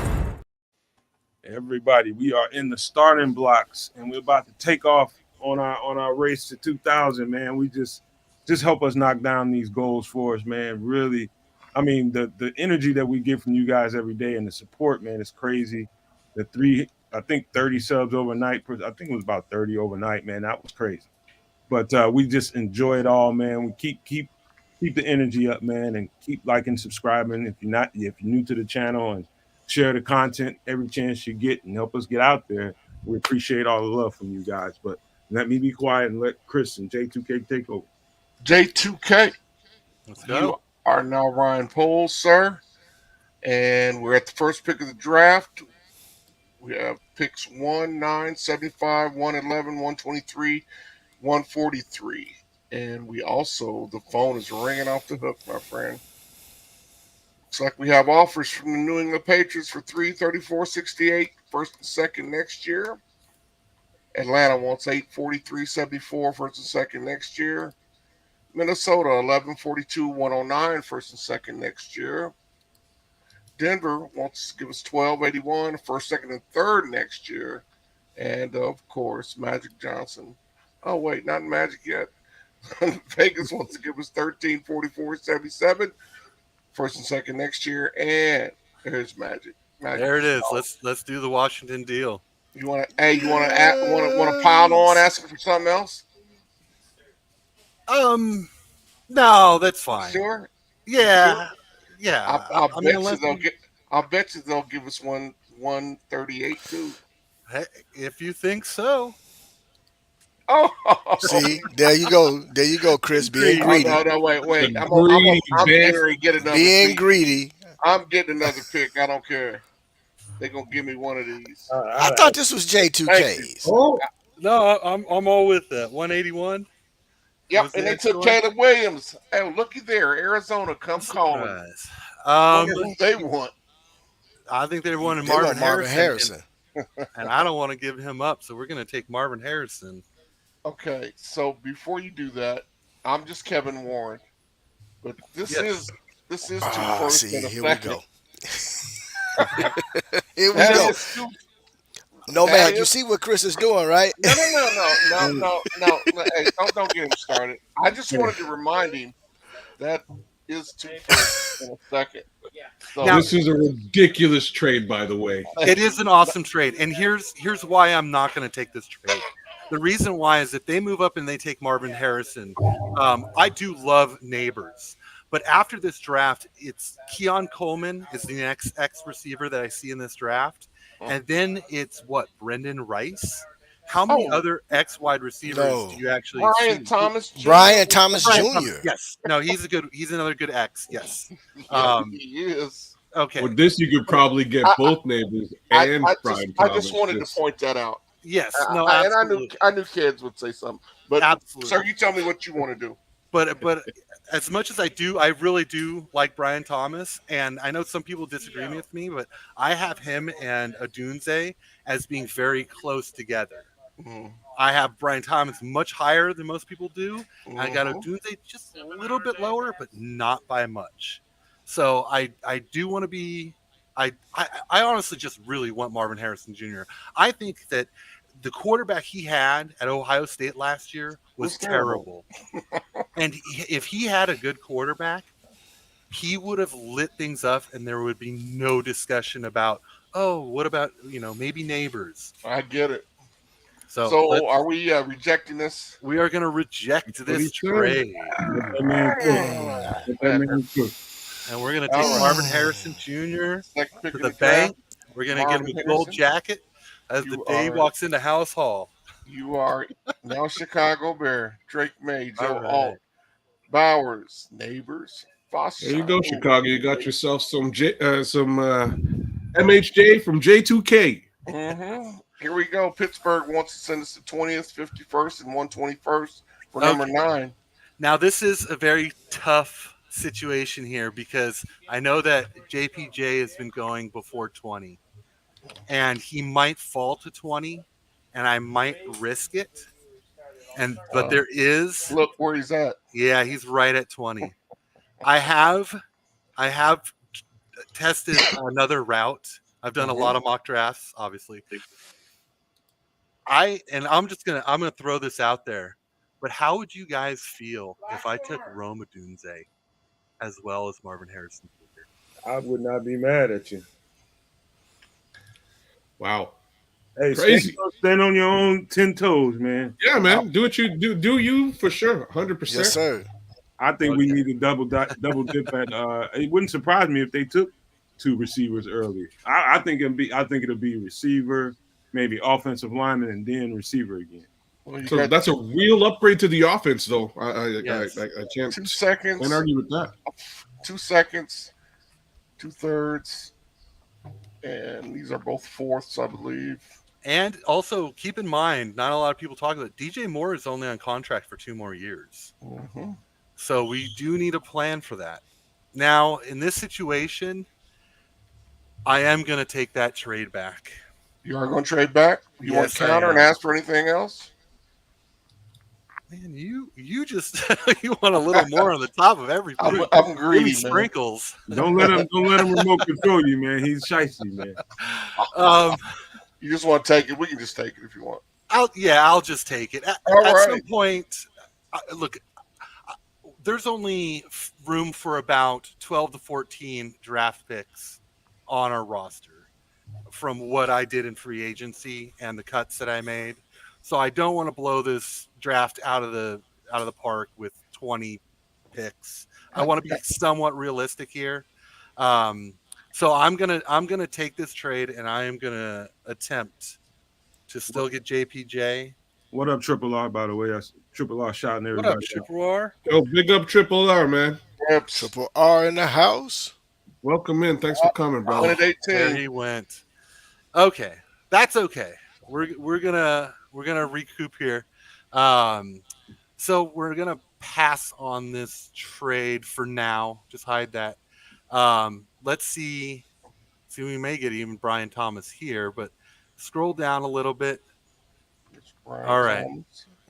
Everybody, we are in the starting blocks, and we're about to take off on our race to 2,000. Man, we just help us knock down these goals for us, man. Really, I mean, the energy that we get from you guys every day and the support, man, is crazy. I think 30 subs overnight. I think it was about 30 overnight, man. That was crazy. But we just enjoy it all, man. We keep the energy up, man, and keep liking, subscribing. If you're new to the channel, and share the content every chance you get and help us get out there. We appreciate all the love from you guys. But let me be quiet and let Chris and J2K take over. J2K, Let's go. you are now Ryan Poles, sir. And we're at the first pick of the draft. We have picks 1, 9, 75, 111, 123, 143. And we also, the phone is ringing off the hook, my friend. Looks like we have offers from the New England Patriots for 334.68, first and second next year. Atlanta wants 843.74, first and second next year. Minnesota 1142.109, first and second next year. Denver wants to give us 1281, first, second, and third next year. And of course, Magic Johnson. Oh wait, not Magic yet. Vegas wants to give us 1344.77, first and second next year. And there's Magic. There it is. Let's do the Washington deal. You want to pile on asking for something else? No, that's fine. Sure. Yeah, yeah. I'll bet you they'll give us 138 too. Hey, if you think so. Oh, See, there you go, Chris, being greedy. No, wait. I'm getting ready to get another Being pick. greedy. I'm getting another pick. I don't care. They're gonna give me one of these. I thought this was J2K's. Oh, No, I'm all with that. 181. Yep, Was and the they took extra Caleb Williams. Hey, looky there, Arizona, come calling. Surprise. Wonder who they want. I think they wanted They Marvin want Marvin Harrison. Harrison. And I don't want to give him up, so we're going to take Marvin Harrison. Okay, so before you do that, I'm just Kevin Warren, but this is two firsts See, and a here we second. go. Here we That go. is two. No, that man, is- you see what Chris is doing, right? No. Hey, don't get him started. I just wanted to remind him that is two firsts and a second. So Now- this is a ridiculous trade, by the way. It is an awesome trade. And here's why I'm not going to take this trade. The reason why is if they move up and they take Marvin Harrison, I do love Neighbors. But after this draft, it's Keon Coleman is the next X receiver that I see in this draft. And then it's what, Brendan Rice? How many other X wide receivers No. do you actually Brian see? Thomas, Jr. Brian Thomas Brian Jr. Thomas, yes. No, he's another good X. Yes. Yeah, he is. Okay. With this, you could probably get both Neighbors and Brian I Thomas. just wanted to point that out. Yes. No, And absolutely. I knew kids would say something. But Absolutely. sir, you tell me what you want to do. But as much as I really do like Brian Thomas, and I know some people disagree with me, but I have him and Adunze as being very close together. Mhm. I have Brian Thomas much higher than most people do. And I got Mhm. Adunze just a little bit lower, but not by much. So I do want to be. I honestly just really want Marvin Harrison Jr. I think that the quarterback he had at Ohio State last year was Was terrible. terrible. And if he had a good quarterback, he would have lit things up, and there would be no discussion about, oh, what about maybe neighbors. I get it. So So are we rejecting this? we are going to reject what he this said. trade, Let that man cook. Let that man cook. and we're going to take All right. Marvin Harrison Jr. Second pick to in the the draft. bank. We're going to get him Marvin a gold Harrison. jacket as the You day are- walks into House Hall. You are now Chicago Bear. Drake May, Joe All right. Alt, Bowers, Neighbors, Foster. There you go, Chicago. You got yourself some MHJ from J2K. Mm-hmm. Here we go. Pittsburgh wants to send us the 20th, 51st, and 121st for number 9. Now, this is a very tough situation here because I know that JPJ has been going before 20, and he might fall to 20, and I might risk it. But there is, Look where he's at. yeah, he's right at 20. I have tested another route. I've done a lot of mock drafts, obviously. I'm gonna throw this out there. But how would you guys feel if I took Roma Dunze as well as Marvin Harrison Jr.? I would not be mad at you. Wow. Hey, Crazy. stand on your own 10 toes, man. Yeah, man. Do what you do. Do you for sure? 100%. Yes, sir. I think we need to double dip at. It wouldn't surprise me if they took 2 receivers early. I think it'll be receiver, maybe offensive lineman, and then receiver again. Well, So that's a real upgrade to the offense, though. Yes. I can't 2 seconds. can't argue with that. 2 seconds, 2/3, and these are both fourths, I believe. And also keep in mind, not a lot of people talk about it. DJ Moore is only on contract for 2 more years. Mm-hmm. So we do need a plan for that. Now, in this situation, I am going to take that trade back. You are going to trade back? You want Yes, to I counter am. and ask for anything else? Man, you just you want a little more on the top of everything. I'm Give me greedy, man. sprinkles. Don't let him remote control you, man. He's shicey, man. You just want to take it. We can just take it if you want. I'll just take it. At right. some point, look, there's only room for about 12 to 14 draft picks on our roster from what I did in free agency and the cuts that I made. So I don't want to blow this draft out of the park with 20 picks. I want to be somewhat realistic here. So I'm gonna take this trade, and I am gonna attempt to still get JPJ. What up, Triple R? By the way, Triple R shouting What everybody. up, Triple R? Yo, big up Triple R, man. Yep. Triple R in the house. Welcome in. Thanks for coming, brother. 1-18. There he went. Okay, that's okay. We're gonna recoup here. So we're gonna pass on this trade for now. Just hide that. Let's see. We may get even Brian Thomas here, but scroll down a little bit. All right.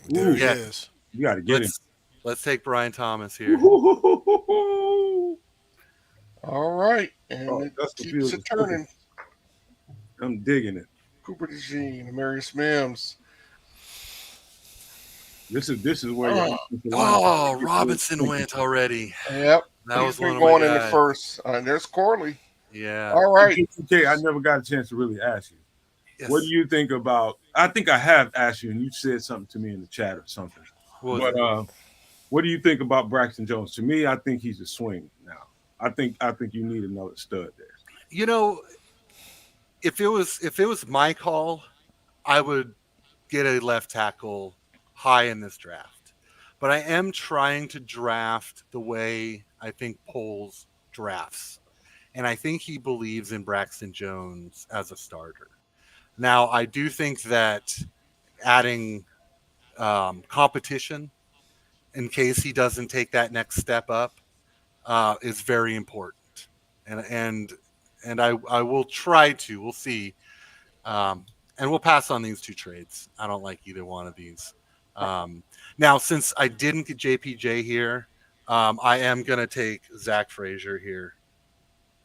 There he Yeah. is. You got to get him. Let's take Brian Thomas here. Ooh. All right. And Oh, it that's the keeps field. it turning. I'm digging it. Cooper DeJean, Marius Mims. This is where. Oh, Robinson went already. Yep. That was He's one been of my going in the guys. first. And there's Corley. Yeah. All right. Okay, I never got a chance to really ask you. Yes. What do you think about? I think I have asked you, and you said something to me in the chat or something. What was But what do you think about Braxton Jones? To me, I think he's a swing now. I think you need another stud there. You know, if it was my call, I would get a left tackle high in this draft. But I am trying to draft the way I think Poles drafts. And I think he believes in Braxton Jones as a starter. Now, I do think that adding competition in case he doesn't take that next step up is very important. And I will try to. We'll see. And we'll pass on these 2 trades. I don't like either one of these. Now, since I didn't get JPJ here, I am going to take Zach Frazier here.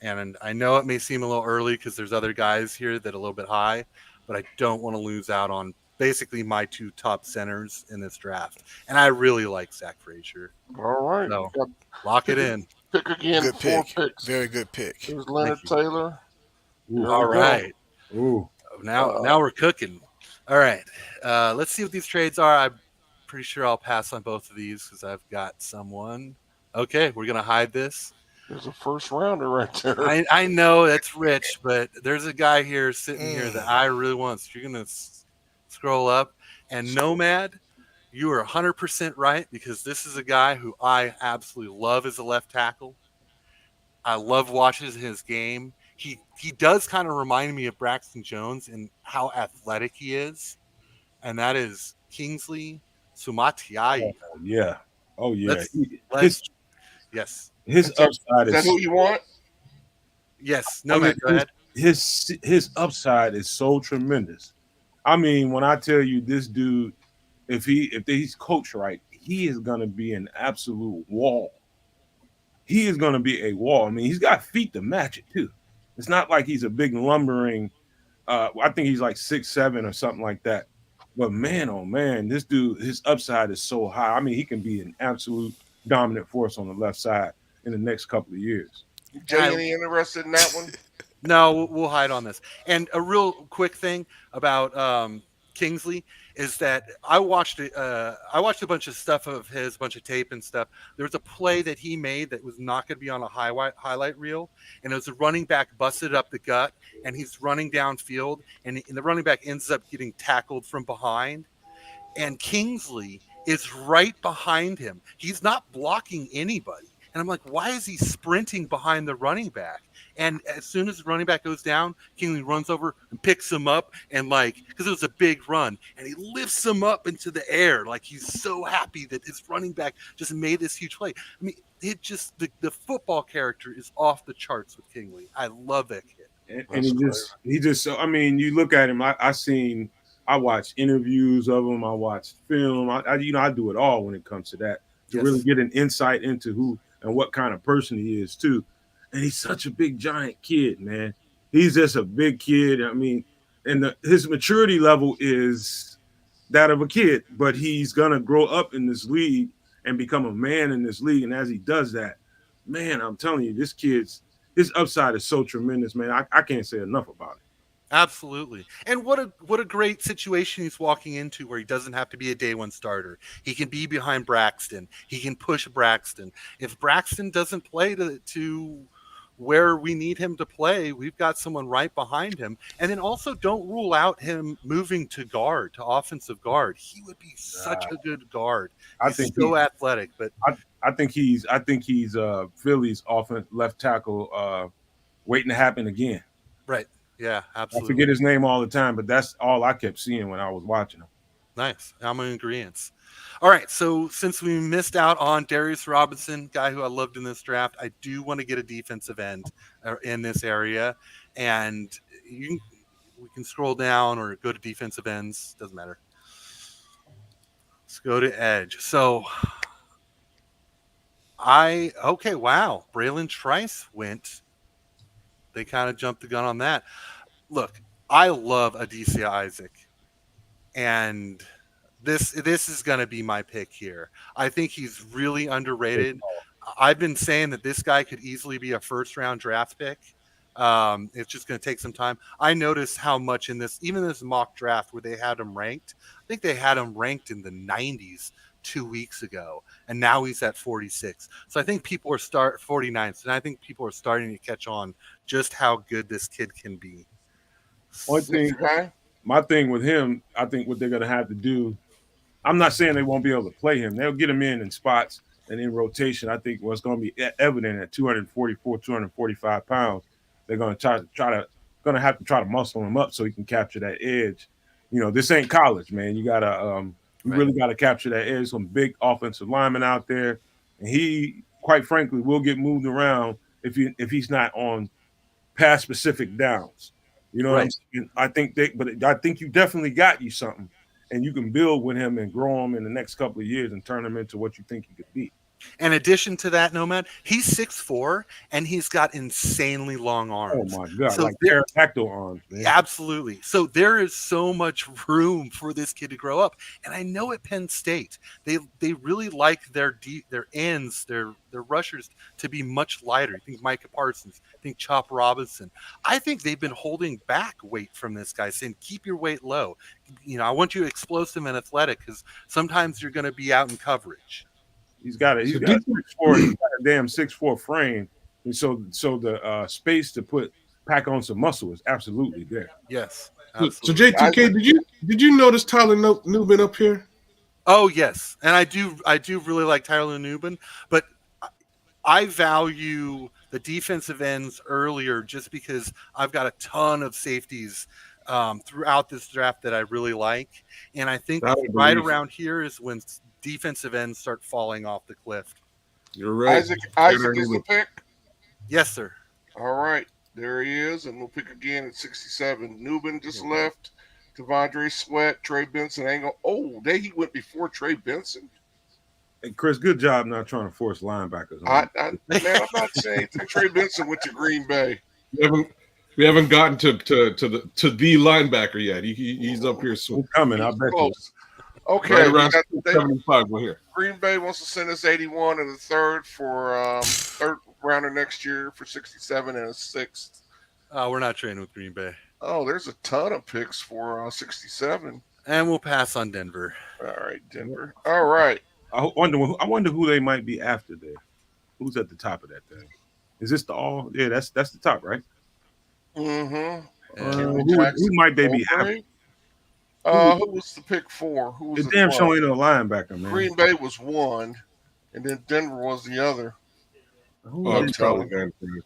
And I know it may seem a little early because there's other guys here that are a little bit high, but I don't want to lose out on basically my 2 top centers in this draft. And I really like Zach Frazier. All right. So lock it in. Pick again. Good 4 pick. picks. Very good pick. There's Thank Leonard you. Taylor. Ooh, There All we go. right. ooh. Now we're cooking. All right. Let's see what these trades are. I'm pretty sure I'll pass on both of these because I've got someone. Okay, we're gonna hide this. There's a first rounder right there. I know that's rich, but there's a guy here sitting here that Mm. I really want. So you're gonna scroll up, and Nomad, you are 100% right because this is a guy who I absolutely love as a left tackle. I love watching his game. He does kind of remind me of Braxton Jones and how athletic he is, and that is Kingsley Oh Sumatiai. yeah. Oh yeah. Let's His let's yes his That's it. upside Is that is. who you want? yes I mean, Nomad. Go ahead. his upside is so tremendous. I mean, when I tell you this dude, if he's coached right, he is gonna be an absolute wall. He is gonna be a wall. I mean, he's got feet to match it too. It's not like he's a big lumbering. I think he's like 6'7" or something like that. But man, oh man, this dude, his upside is so high. I mean, he can be an absolute dominant force on the left side in the next couple of years. And Jay, any interested in that one? No, we'll hide on this. And a real quick thing about Kingsley is that I watched a bunch of stuff of his, a bunch of tape and stuff. There was a play that he made that was not going to be on a highlight reel, and it was a running back busted up the gut, and he's running downfield, and the running back ends up getting tackled from behind, and Kingsley is right behind him. He's not blocking anybody. And I'm like, why is he sprinting behind the running back? And as soon as the running back goes down, Kingsley runs over and picks him up and because it was a big run, and he lifts him up into the air. Like he's so happy that his running back just made this huge play. I mean, it just, the football character is off the charts with Kingsley. I love that kid. And he just so I mean, you look at him. I watch interviews of him. I watch film. I do it all when it comes to that to really Yes. get an insight into who and what kind of person he is too. And he's such a big giant kid, man. He's just a big kid. I mean, and his maturity level is that of a kid, but he's gonna grow up in this league and become a man in this league. And as he does that, man, I'm telling you, his upside is so tremendous, man. I can't say enough about it. Absolutely. And what a great situation he's walking into where he doesn't have to be a day one starter. He can be behind Braxton. He can push Braxton. If Braxton doesn't play to where we need him to play, we've got someone right behind him. And then also don't rule out him moving to guard, to offensive guard. He would be such a good guard. I He's think so athletic, but I think he's Philly's offense left tackle waiting to happen again. right. Yeah, I absolutely. forget his name all the time, but that's all I kept seeing when I was watching him. Nice. I'm in agreement. All right. So since we missed out on Darius Robinson, guy who I loved in this draft, I do want to get a defensive end in this area. And we can scroll down or go to defensive ends. Doesn't matter. Let's go to edge. So okay, wow. Braylon Trice went. They kind of jumped the gun on that. Look, I love Adesai Isaac. And this is going to be my pick here. I think he's really underrated. I've been saying that this guy could easily be a first round draft pick. It's just going to take some time. I noticed how much in even this mock draft where they had him ranked, I think they had him ranked in the 90s 2 weeks ago, and now he's at 46. So I think people are 49th, and I think people are starting to catch on just how good this kid can be. One thing, my thing with him, I think what they're going to have to do, I'm not saying they won't be able to play him. They'll get him in spots and in rotation. I think what's going to be evident at 244, 245 pounds, they're going to have to try to muscle him up so he can capture that edge. You know, this ain't college, man. You really got to capture that edge. Some big offensive linemen out there, and he, quite frankly, will get moved around if he's not on pass specific downs. You know what I'm saying? I think you definitely got you something, and you can build with him and grow him in the next couple of years and turn him into what you think he could be. In addition to that, Nomad, he's 6'4", and he's got insanely long Oh arms. my god, So like there, pterodactyl arms, man. absolutely. So there is so much room for this kid to grow up. And I know at Penn State, they really like their ends, their rushers to be much lighter. You think Micah Parsons, think Chop Robinson. I think they've been holding back weight from this guy, saying keep your weight low. I want you explosive and athletic because sometimes you're going to be out in coverage. He's got a So 6'4", he's got a damn 6'4" frame, and so the space to pack on some muscle is absolutely there. Yes, So absolutely. J2K, did you notice Tyler Newman up here? Oh yes, and I do really like Tyler Nubin, but I value the defensive ends earlier just because I've got a ton of safeties throughout this draft that I really like, and I think I would right believe it. around here is when defensive ends start falling off the cliff. You're right. Isaac is the pick. Yes, sir. All right, there he is, and we'll pick again at 67. Newman just left. Devondre Sweat, Trey Benson, Angle. Oh, he went before Trey Benson. And Chris, good job not trying to force linebackers. Man, I'm not saying anything. Trey Benson went to Green Bay. We haven't gotten to the linebacker yet. He's up here soon. We're coming, I bet you. Okay, Right around 75. We're here. Green Bay wants to send us 81 and a third for third rounder next year for 67 and a sixth. We're not trading with Green Bay. Oh, there's a ton of picks for 67. And we'll pass on Denver. All right, Denver. All right. I wonder who they might be after there. Who's at the top of that thing? Is this the all? Yeah, that's the top, right? Mm-hmm. Who might they be after? Who was the pick for? Who was It damn sure ain't no linebacker, man. Green Bay was one, and then Denver was the other. I'm telling you.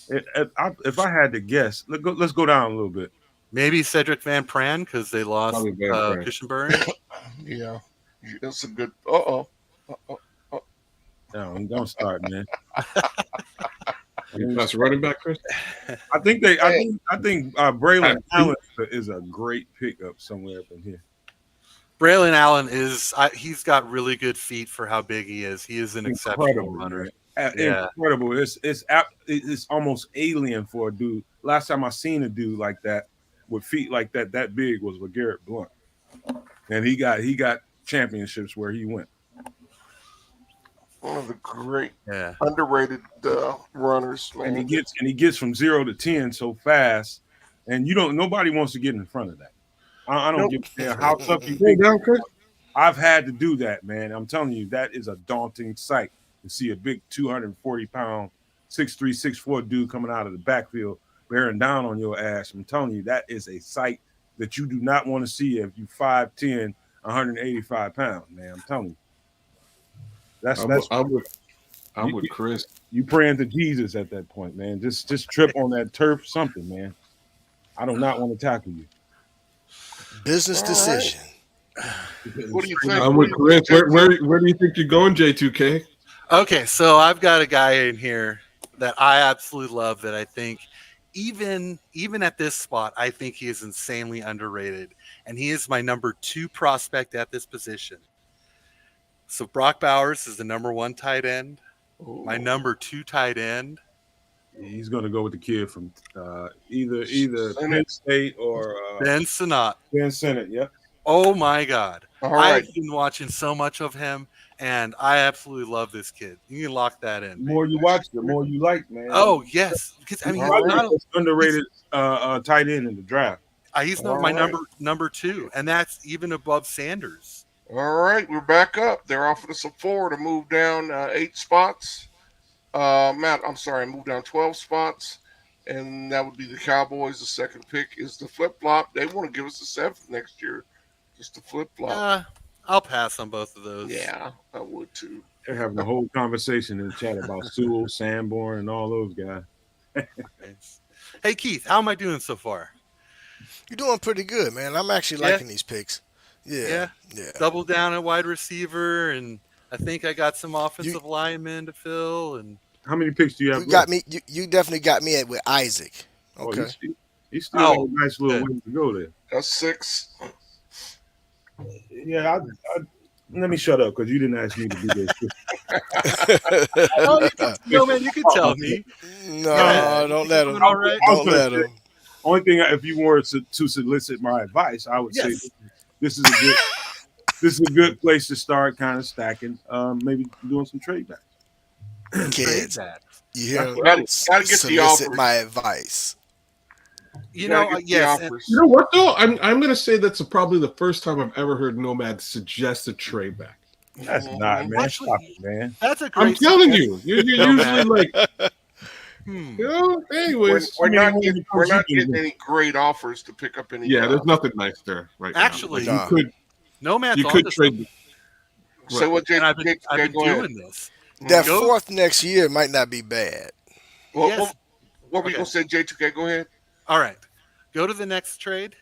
If I had to guess, let's go down a little bit. Maybe Cedric Van Pran because they lost Kishenberry. Yeah, that's a good. No, don't start, man. That's running back, Chris. I think Braylon Allen is a great pickup somewhere up in here. Braylon Allen he's got really good feet for how big he is. He is an exceptional runner. Incredible. It's almost alien for a dude. Last time I seen a dude like that with feet like that big was with Garrett Blunt, and he got championships where he went. One of the great underrated runners, man. And he gets from 0 to 10 so fast, and nobody wants to get in front of that. I don't give a damn how tough you think. I've had to do that, man. I'm telling you, that is a daunting sight to see a big 240-pound, 6'3", 6'4" dude coming out of the backfield bearing down on your ass. I'm telling you, that is a sight that you do not want to see if you 5'10", 185 pounds, man. I'm telling you. I'm with Chris. You praying to Jesus at that point, man. Just trip on that turf, something, man. I do not want to tackle you. Business decision. What do you think? I'm with Chris. Where do you think you're going, J2K? Okay, so I've got a guy in here that I absolutely love that I think even at this spot, I think he is insanely underrated. And he is my number 2 prospect at this position. So Brock Bowers is the number 1 tight end. Ooh. My number 2 tight end. He's going to go with the kid from either Penn State or Ben Sinnott. Ben Sinnott, yeah. Oh my God! All right. I've been watching so much of him, and I absolutely love this kid. You can lock that in. The more you watch, the more you like, man. Oh yes, because I mean, he's not underrated tight end in the draft. He's not my number 2, and that's even above Sanders. All right, we're back up. They're offering us a 4 to move down 8 spots. Matt, I'm sorry, move down 12 spots, and that would be the Cowboys. The second pick is the flip flop. They want to give us the 7th next year, just the flip flop. I'll pass on both of those. Yeah, I would too. They're having a whole conversation in the chat about Sewell, Sanborn, and all those guys. Hey Keith, how am I doing so far? You're doing pretty good, man. I'm actually liking these picks. Yeah. Double down at wide receiver, and I think I got some offensive linemen to fill. And how many picks do you have? You got me. You definitely got me with Isaac. Okay. He's still got a nice little way to go there. That's 6. Yeah, let me shut up because you didn't ask me to do this. Oh, no, man, you can tell me. Yeah, No, you don't think let I'm him. doing all right? I was Don't gonna let say, him. only thing, if you were to solicit my advice, I would say Yes. this is a good this is a good place to start kind of stacking, maybe doing some trade backs. Trade Kids, backs. you hear That's him? what I would. Gotta get the Solicit my offers. advice. You You gotta know, get the yes, and You offers. know what though? I'm gonna say that's probably the first time I've ever heard Nomad suggest a trade back. That's not, Mhm. man. Stop actually, it, man. that's a I'm great telling suggestion, you, you're usually Nomad. like, Hmm. Anyways, Too many women We're comes you not can getting get. any great offers to pick up any. yeah, there's nothing nice there right now. Like Actually, Nah. Nomad's you could onto trade. something, Say Right. what, and J2K? I've Okay, been go ahead. doing this. That Mhm. Go, fourth next year might not be bad. What, yes. what, what were you Okay. gonna say, J2K? Go ahead. All right. Go to the next trade.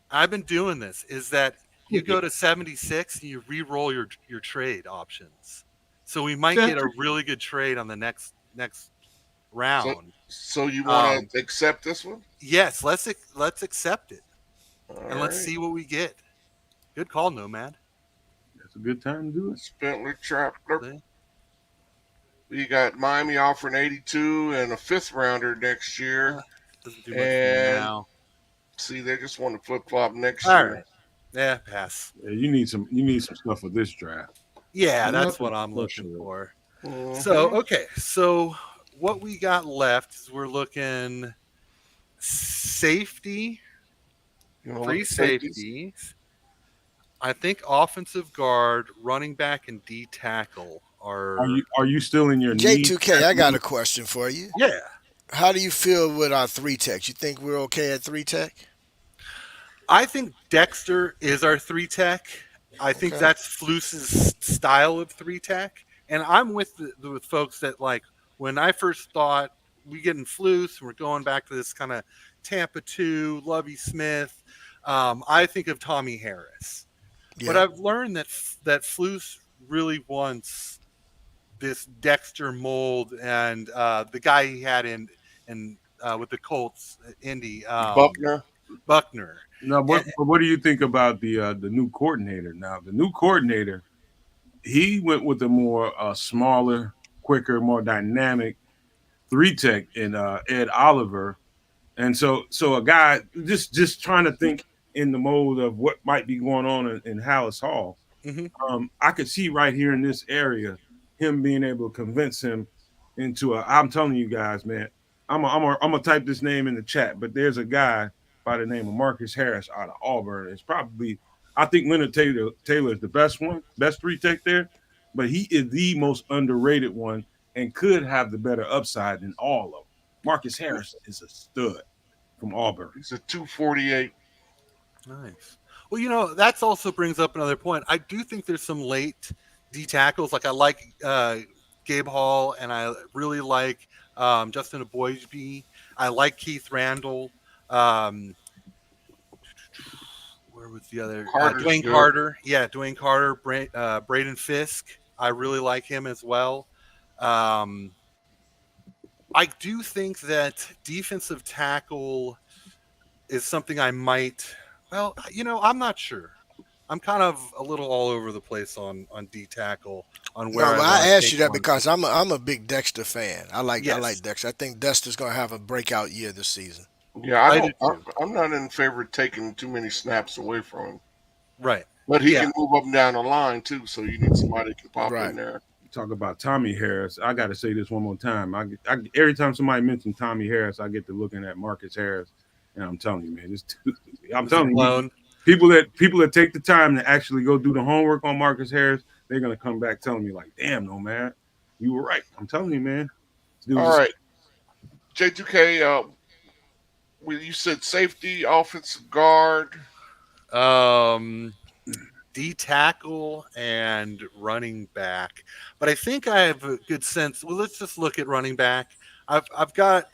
I've been doing this. Is that you go to 76 and you re-roll your trade options. So we might Yeah, get a really good trade on the next So, round. so you want Um, to accept this one? yes, let's accept it All and let's right. see what we get. Good call, Nomad. That's a good time to do it. Spentler Trapper. See? We got Miami offering 82 and a fifth rounder next year. Doesn't do much for me And now. see, they just want to flip flop next All year. right. Yeah, pass. Yeah, you need some stuff for this draft. Yeah, that's nothing what I'm looking special. for. So, Mhm. okay. So, what we got left is we're looking safety, You want to look free at safeties? safeties. I think offensive guard, running back, and D tackle Are are. you still in your need? J2K, I got a question for you. Yeah. How do you feel with our three techs? You think we're okay at three tech? I think Dexter is our three tech. I think Okay. that's Fluce's style of three tech. And I'm with folks that like when I first thought we getting Fluce and we're going back to this kind of Tampa 2, Lovey Smith. I think of Tommy Harris. But Yeah. I've learned that Fluce really wants this Dexter mold and the guy he had in with the Colts, Indy, Buckner. Buckner. No, And, but what do you think about the new coordinator? Now, the new coordinator, he went with a more smaller, quicker, more dynamic three tech in Ed Oliver, and so a guy just trying to think in the mode of what might be going on in Hallis Hall. mhm. I could see right here in this area him being able to convince him into a. I'm telling you guys, man. I'm gonna type this name in the chat, but there's a guy by the name of Marcus Harris out of Auburn. It's probably I think Leonard Taylor is the best one, best three tech there, but he is the most underrated one and could have the better upside than all of them. Marcus Harris is a stud from Auburn. He's a 248. Nice. Well, that's also brings up another point. I do think there's some late D tackles. Like I like Gabe Hall, and I really like Justin Aboybe. I like Keith Randall. Um, where was the other? Carter's Dwayne good. Carter. Yeah, Dwayne Carter. Braden Fisk. I really like him as well. Um, I do think that defensive tackle is something I might. Well, I'm not sure. I'm kind of a little all over the place on D tackle on where No, I but want I to asked take you that one. because I'm a big Dexter fan. I like Yes, Dexter. I think Dexter's gonna have a breakout year this season. Yeah, I do too. I'm not in favor of taking too many snaps away from him. Right. But he Yeah. can move up and down the line too, so you need somebody that can pop Right. in there. Talk about Tommy Harris. I got to say this one more time. Every time somebody mentions Tommy Harris, I get to looking at Marcus Harris, and I'm telling you, man, I'm Is it telling you, blown? people that take the time to actually go do the homework on Marcus Harris, they're gonna come back telling me like, "Damn, no man, you were right." I'm telling you, man. This dude All was right, J2K. You said safety, offensive guard. Um, D tackle and running back, but I think I have a good sense. Well, let's just look at running back. I've got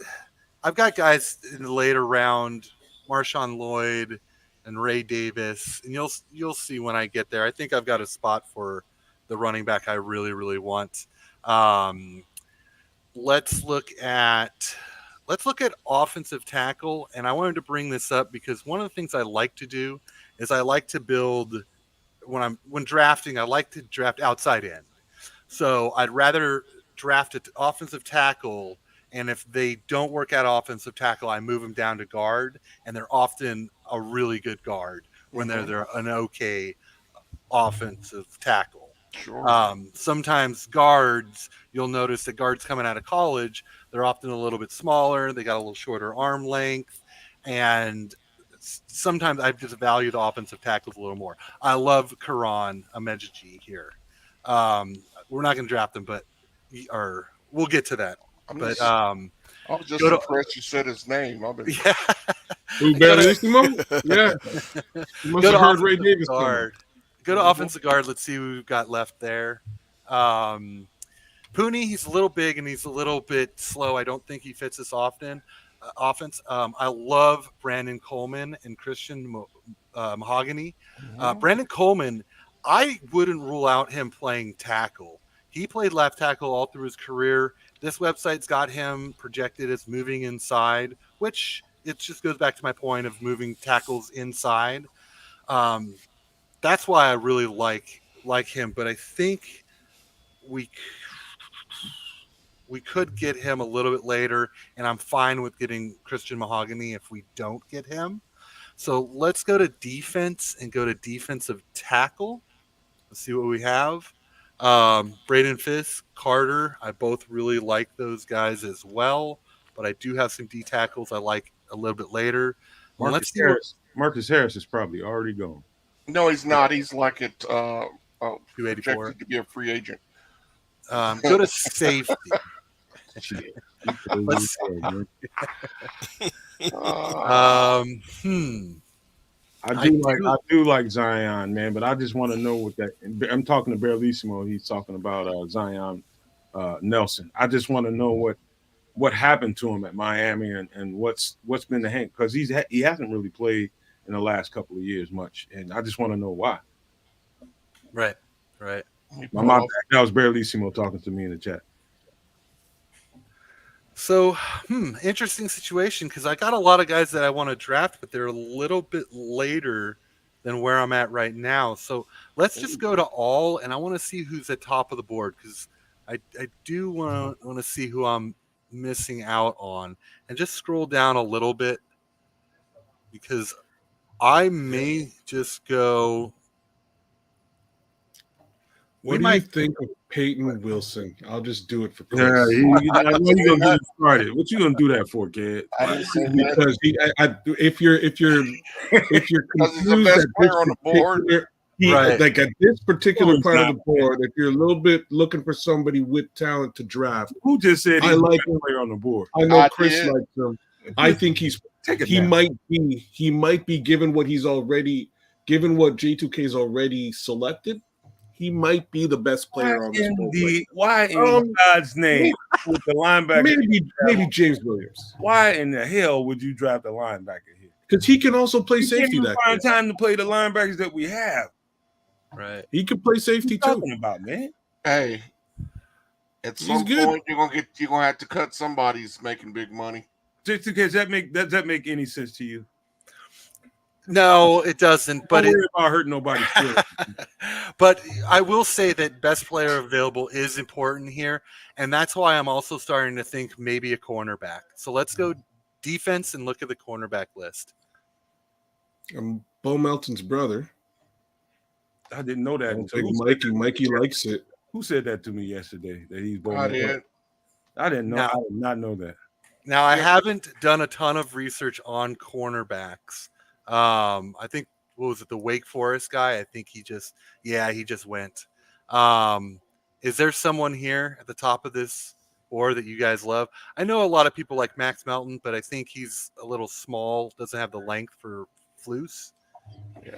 guys in the later round, Marshawn Lloyd and Ray Davis, and you'll see when I get there. I think I've got a spot for the running back I really really want. Um, let's look at offensive tackle, and I wanted to bring this up because one of the things I like to do is I like to build when drafting, I like to draft outside in. So I'd rather draft an offensive tackle, and if they don't work out offensive tackle, I move them down to guard, and they're often a really good guard when they're an okay offensive tackle. Sure. Sometimes guards, you'll notice that guards coming out of college, they're often a little bit smaller, they got a little shorter arm length, and sometimes I just value the offensive tackles a little more. I love Karan Amejici here. We're not going to draft him, but we'll get to that. But I was just impressed you said his name. Yeah. Who, Bellissimo? Yeah. You must have heard Ray Davis guard. Go to offensive guard. Let's see who we've got left there. Pooney, he's a little big and he's a little bit slow. I don't think he fits this offense. I love Brandon Coleman and Christian Mahogany. Brandon Coleman, I wouldn't rule out him playing tackle. He played left tackle all through his career. This website's got him projected as moving inside, which it just goes back to my point of moving tackles inside. That's why I really like him, but I think we could get him a little bit later, and I'm fine with getting Christian Mahogany if we don't get him. So let's go to defense and go to defensive tackle. Let's see what we have. Braden Fisk, Carter, I both really like those guys as well, but I do have some D tackles I like a little bit later. Marcus Harris is probably already gone. No, he's not. He's like at 284 to be a free agent. Go to safety. I do like Zion, man, but I just want to know what that. I'm talking to Bellissimo. He's talking about Zion Nelson. I just want to know what happened to him at Miami and what's been the hang, because he hasn't really played in the last couple of years much, and I just want to know why. Right. My bad. That was Bellissimo talking to me in the chat. So, interesting situation, because I got a lot of guys that I want to draft, but they're a little bit later than where I'm at right now. So let's just go to all, and I want to see who's at top of the board, because I do want to see who I'm missing out on, and just scroll down a little bit, because I may just go. What do you think of Peyton Wilson? I'll just do it for Chris. Yeah, I know you're gonna get started. What you gonna do that for, kid? Because if you're confused at this on the board, right? Like at this particular part of the board, if you're a little bit looking for somebody with talent to draft, who just said I like a player on the board? I know Chris likes him. I think he might be given what J2K's already selected. He might be the best player on this board. Why in God's name with the linebacker? Maybe James Williams. Why in the hell would you draft a linebacker here? Because he can also play safety. Can't find time to play the linebackers that we have. Right. He can play safety too. Talking about, man. Hey, at some point you're gonna have to cut somebody's making big money. J2K, does that make any sense to you? No, it doesn't. But Don't worry about hurting nobody. But I will say that best player available is important here, and that's why I'm also starting to think maybe a cornerback. So let's go defense and look at the cornerback list. Bo Melton's brother. I didn't know that. Mikey likes it. Who said that to me yesterday? That he's Bo I Melton? I didn't know. I did not know that. Now I haven't done a ton of research on cornerbacks. I think, what was it, the Wake Forest guy? I think he just went. Is there someone here at the top of this board that you guys love? I know a lot of people like Max Melton, but I think he's a little small, doesn't have the length for Flus. Yeah,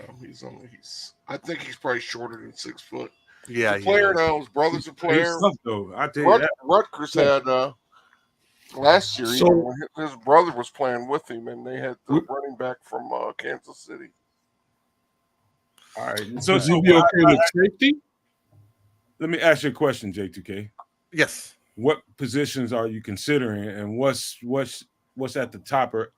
I think he's probably shorter than 6 foot. Yeah, he's a player though. His brother's a player. Tough, though. I tell you that. Rutgers had last year. His brother was playing with him, and they had the running back from Kansas City. All right. So you be okay with safety? Let me ask you a question, J2K. Yes. What positions are you considering, and what's at the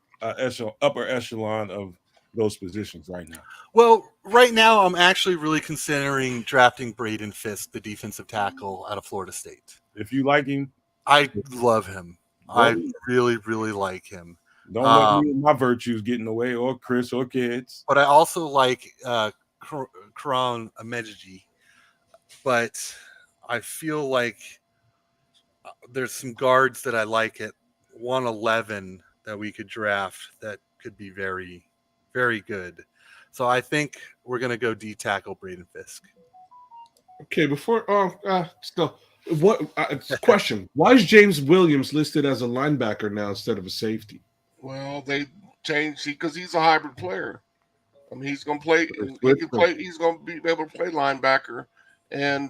upper echelon of those positions right now? Well, right now I'm actually really considering drafting Braden Fisk, the defensive tackle out of Florida State. If you like him, I love him. I don't, really, really like him. don't let me and my virtues get in the way, or Chris, or kids. But I also like Karan Ameji. But I feel like there's some guards that I like at 111 that we could draft that could be very, very good. So I think we're going to go D tackle Braden Fisk. Okay, before still what question? Why is James Williams listed as a linebacker now instead of a safety? Well, they changed because he's a hybrid player. I mean, he's going to play. He can play. He's going to be able to play linebacker and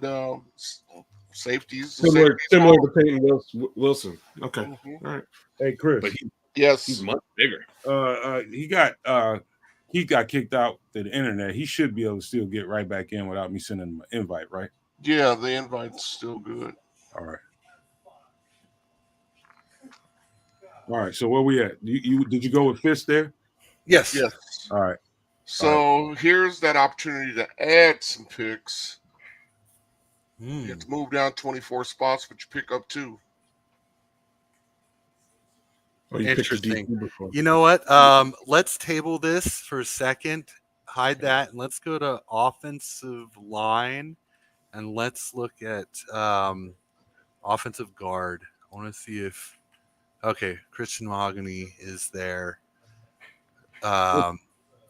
safeties. Similar to Peyton Wilson. Okay, Mm-hmm. all right. Hey, Chris. But Yes, he's much bigger. He got kicked out to the internet. He should be able to still get right back in without me sending him an invite, right? Yeah, the invite's still good. All right. All right. So where we at? You did you go with Fisk there? Yes. Yes. All right. So here's that opportunity to add some picks. You have to move down 24 spots, but you pick up 2. Oh, you picked a DB before. You know what? Let's table this for a second. Hide that, and let's go to offensive line, and let's look at offensive guard. I want to see if Christian Mahogany is there.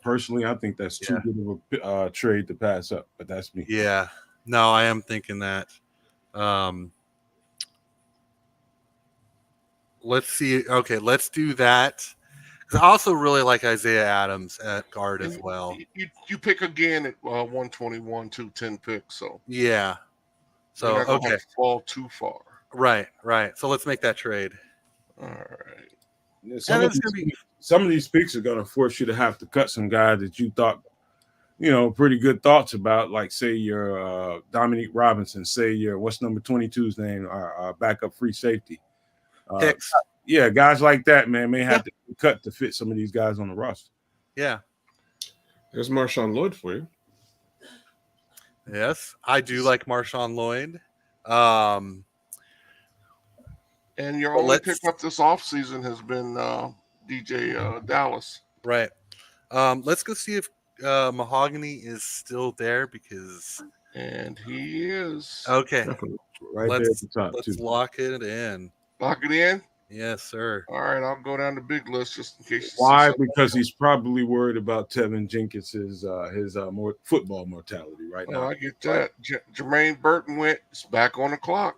Personally, I think that's too good of a trade to pass up, but that's me. Yeah. No, I am thinking that. Let's see. Okay, let's do that. Because I also really like Isaiah Adams at guard as well. You pick again at 121, 210 picks. So yeah. So you're not gonna have to fall too far. Right. So let's make that trade. All right. Yeah, some of these picks are going to force you to have to cut some guys that you thought, pretty good thoughts about, like say your Dominique Robinson, say your what's number 22's name, backup free safety. Hicks. Yeah, guys like that, man, may have to cut to fit some of these guys on the roster. Yeah. There's Marshawn Lloyd for you. Yes, I do like Marshawn Lloyd. And your only pickup this offseason has been DJ Dallas. Right. Let's go see if Mahogany is still there and he is. Okay. Right there at the top. Let's lock it in. Lock it in? Yes, sir. All right, I'll go down the big list just in case. Why? Because he's probably worried about Tevin Jenkins's his more football mortality right now. I get that. Jermaine Burton it's back on the clock.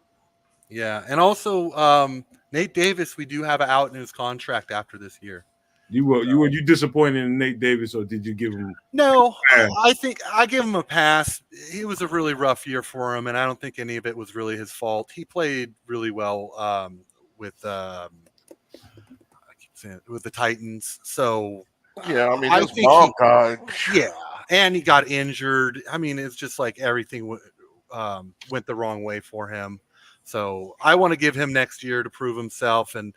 Yeah, and also Nate Davis, we do have an out in his contract after this year. Were you disappointed in Nate Davis, or did you give him? No, I think I give him a pass. It was a really rough year for him, and I don't think any of it was really his fault. He played really well with the Titans. So yeah, I mean, his mom died. Yeah, and he got injured. I mean, it's just like everything went the wrong way for him. So I want to give him next year to prove himself, and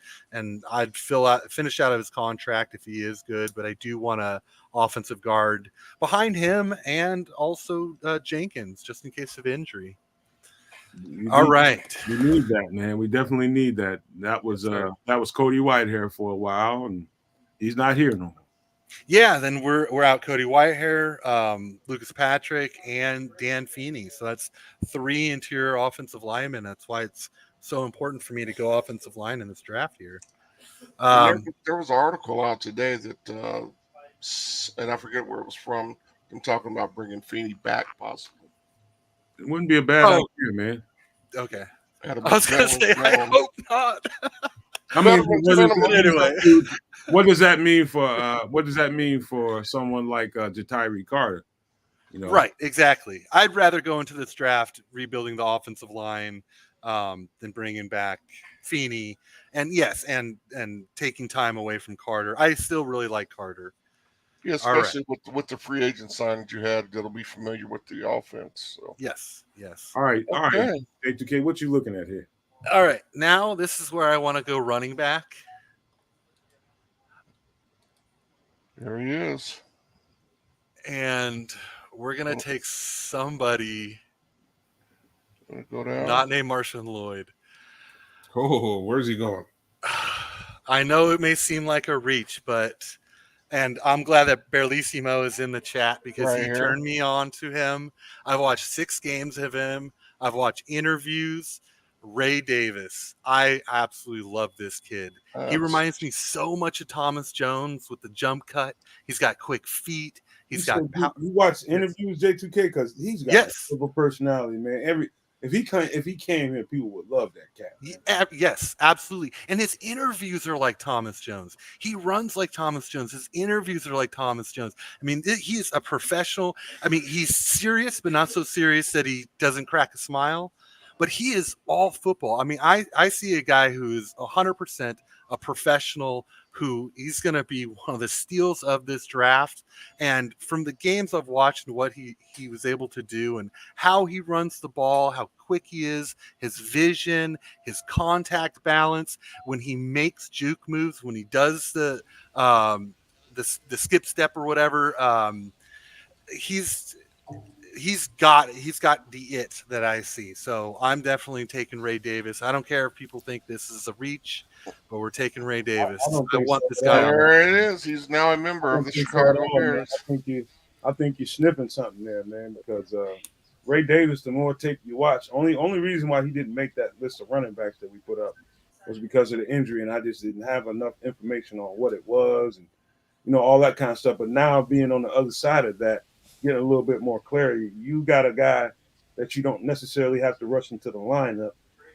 I'd finish out of his contract if he is good. But I do want a offensive guard behind him, and also Jenkins, just in case of injury. All right, we need that, man. We definitely need that. That was Cody Whitehair for a while, and he's not here no more. Yeah, then we're out Cody Whitehair, Lucas Patrick, and Dan Feeney. So that's 3 interior offensive linemen. That's why it's so important for me to go offensive line in this draft here. There was an article out today that, and I forget where it was from, them talking about bringing Feeney back possibly. It wouldn't be a bad idea, man. Okay. I was going to say, I hope not. I mean, what does that mean for someone like Jatiri Carter? Right, exactly. I'd rather go into this draft rebuilding the offensive line than bringing back Feeney, and yes, and taking time away from Carter. I still really like Carter. Yeah, especially with the free agent signings you had that'll be familiar with the offense. So. Yes. All right. J2K, what you looking at here? All right, now this is where I want to go running back. There he is. and we're gonna take somebody Go down. not named Marshawn Lloyd. Oh, where's he going? I know it may seem like a reach, but and I'm glad that Berlissimo is in the chat because Right he here. turned me on to him. I've watched 6 games of him. I've watched interviews. Ray Davis. I absolutely love this kid. He That's- reminds me so much of Thomas Jones with the jump cut. He's got quick feet. He's got power. You watch interviews J2K because he's got Yes. a personality, man. If he came here, people would love that cat. Man. Yes, absolutely. And his interviews are like Thomas Jones. He runs like Thomas Jones. His interviews are like Thomas Jones. I mean, he's a professional. I mean, he's serious, but not so serious that he doesn't crack a smile. But he is all football. I mean, I see a guy who is 100% a professional, who he's going to be one of the steals of this draft. And from the games I've watched and what he was able to do and how he runs the ball, how quick he is, his vision, his contact balance, when he makes juke moves, when he does the skip step or whatever, he's got the it that I see. So I'm definitely taking Ray Davis. I don't care if people think this is a reach, but we're taking Ray Davis. I want this guy on. There it is. He's now a member of the Chicago Bears. I think you're sniffing something there, man, because Ray Davis, the more tape you watch, only reason why he didn't make that list of running backs that we put up was because of the injury, and I just didn't have enough information on what it was and all that kind of stuff. But now being on the other side of that, getting a little bit more clarity, you got a guy that you don't necessarily have to rush into the lineup.